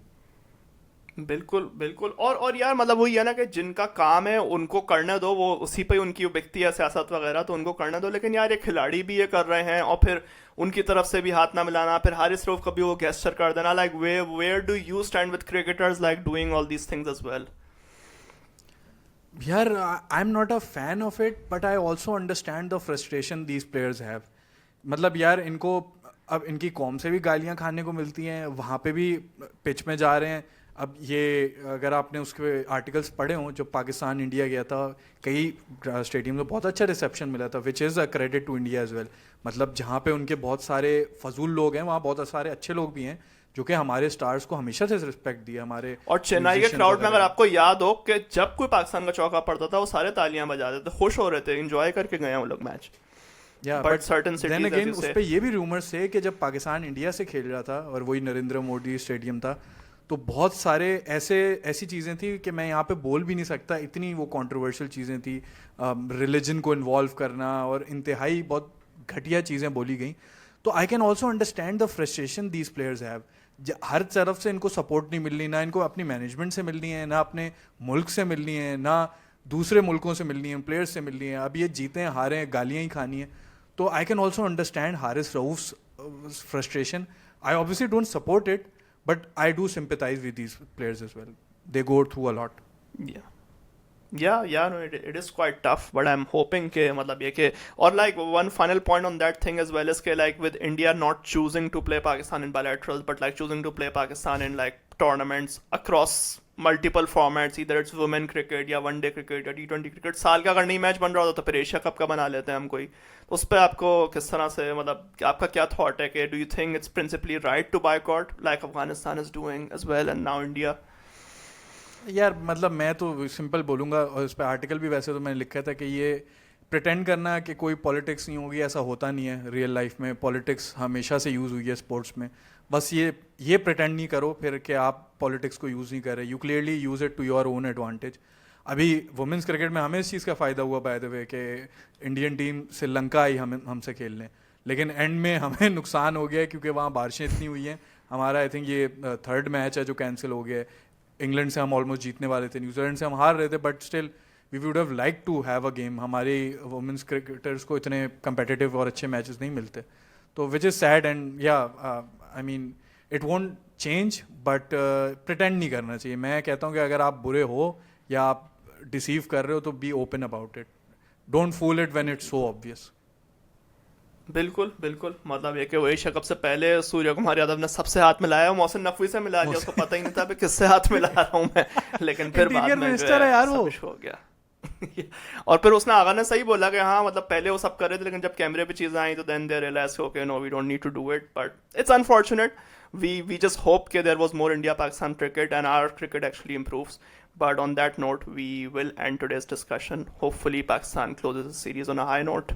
बिल्कुल बिल्कुल। और यार मतलब वही है ना कि जिनका काम है उनको करने दो, वो उसी पे उनकी व्यक्ति है सियासत वगैरह, तो उनको करने दो। लेकिन यार ये खिलाड़ी भी ये कर रहे हैं और फिर उनकी तरफ से भी हाथ ना मिलाना, फिर हारिस रऊफ कभी वो गेस्चर कर देना, like where do you stand with cricketers like doing all these things as well? यार I am not a fan of it, but I also understand the frustration these players have. मतलब यार इनको अब इनकी कौम से भी गालियां खाने को मिलती हैं, वहाँ पे भी पिच में जा रहे हैं। अब ये अगर आपने उसके आर्टिकल्स पढ़े हों, जब पाकिस्तान इंडिया गया था, कई स्टेडियम में बहुत अच्छा रिसेप्शन मिला था, which is a credit to India as well. मतलब जहाँ पे उनके बहुत सारे फजूल लोग हैं, वहाँ बहुत सारे अच्छे लोग भी हैं जो कि हमारे स्टार्स को हमेशा से रिस्पेक्ट दिया। हमारे और चेन्नई के क्राउड में अगर आपको याद हो कि जब कोई पाकिस्तान का चौका पड़ता था वो सारे तालियां बजाते थे, खुश हो रहे थे, एंजॉय करके गए वो लोग match. But certain then cities again उस पे ये भी रूमर्स थे कि जब पाकिस्तान इंडिया से खेल रहा था और वही नरेंद्र मोदी स्टेडियम था, तो बहुत सारे ऐसी चीज़ें थी कि मैं यहाँ पे बोल भी नहीं सकता, इतनी वो कंट्रोवर्शियल चीज़ें थी, रिलीजन को इन्वॉल्व करना और इंतहाई बहुत घटिया चीज़ें बोली गई। तो I can also understand the frustration these players have. हर तरफ से इनको सपोर्ट नहीं मिलनी, ना इनको अपनी मैनेजमेंट से मिलनी है, ना अपने मुल्क से मिलनी है, ना दूसरे मुल्कों से मिलनी है, प्लेयर्स से मिलनी है। अब ये जीते हैं हारे हैं, गालियाँ ही खानी है। तो I can also understand Haris Rauf's frustration. I obviously don't support it, but I do sympathize with these players as well. They go through a lot. Yeah, no, it is quite tough, but I'm hoping के मतलब ये कि, और like one final point on that thing as well is कि like with India not choosing to play Pakistan in bilaterals, but like choosing to play Pakistan in like tournaments across multiple formats, either it's women cricket या one day cricket या T20 cricket, साल का अगर नहीं match बन रहा होता तो फिर एशिया कप का बना लेते हैं हम कोई। तो उस पर आपको किस तरह से, मतलब आपका क्या थॉट है कि do you think it's principally right to boycott like Afghanistan is doing as well and now India? यार मतलब मैं तो सिंपल बोलूँगा, और इस पर आर्टिकल भी वैसे तो मैंने लिखा था कि ये प्रिटेंड करना कि कोई पॉलिटिक्स नहीं होगी, ऐसा होता नहीं है रियल लाइफ में। पॉलिटिक्स हमेशा से यूज़ हुई है स्पोर्ट्स में, बस ये प्रिटेंड नहीं करो फिर कि आप पॉलिटिक्स को यूज़ नहीं कर रहे। You clearly use it to your own advantage. अभी वुमेंस क्रिकेट में हमें इस चीज़ का फ़ायदा हुआ बाय द वे कि इंडियन टीम श्रीलंका आई हमसे खेलने, लेकिन एंड में हमें नुकसान हो गया क्योंकि वहाँ बारिशें इतनी हुई हैं। हमारा आई थिंक ये थर्ड मैच है जो कैंसिल हो गया है। इंग्लैंड से हम ऑलमोस्ट जीतने वाले थे, न्यूजीलैंड से हम हार रहे थे, but still we would have like to have a game. हमारे वुमेंस क्रिकेटर्स को इतने competitive और अच्छे मैचेस नहीं मिलते, तो विच इज़ सैड। एंड या I mean it won't change, but pretend नहीं करना चाहिए। मैं कहता हूँ कि अगर आप बुरे हो या आप डिसीव कर रहे हो तो be open about it, don't fool it when it's so obvious. बिल्कुल बिल्कुल। मतलब ये कि वही शकअप से पहले सूर्य कुमार यादव ने सबसे हाथ मिलाया, मोहसिन नकवी से मिला लिया, उसको पता ही नहीं था किससे हाथ मिला रहा हूँ मैं, लेकिन फिर बाद में मिनिस्टर है यार वो, हो गया। और फिर उसने आगा ने सही बोला कि हाँ मतलब पहले वो सब कर रहे थे, लेकिन जब कैमरे पे चीजें आई तो then they realise okay no we don't need to do it, but it's unfortunate. we just hope that there was more India Pakistan cricket and our cricket actually improves. But on that note, we will end today's discussion. Hopefully Pakistan closes the series on a high note.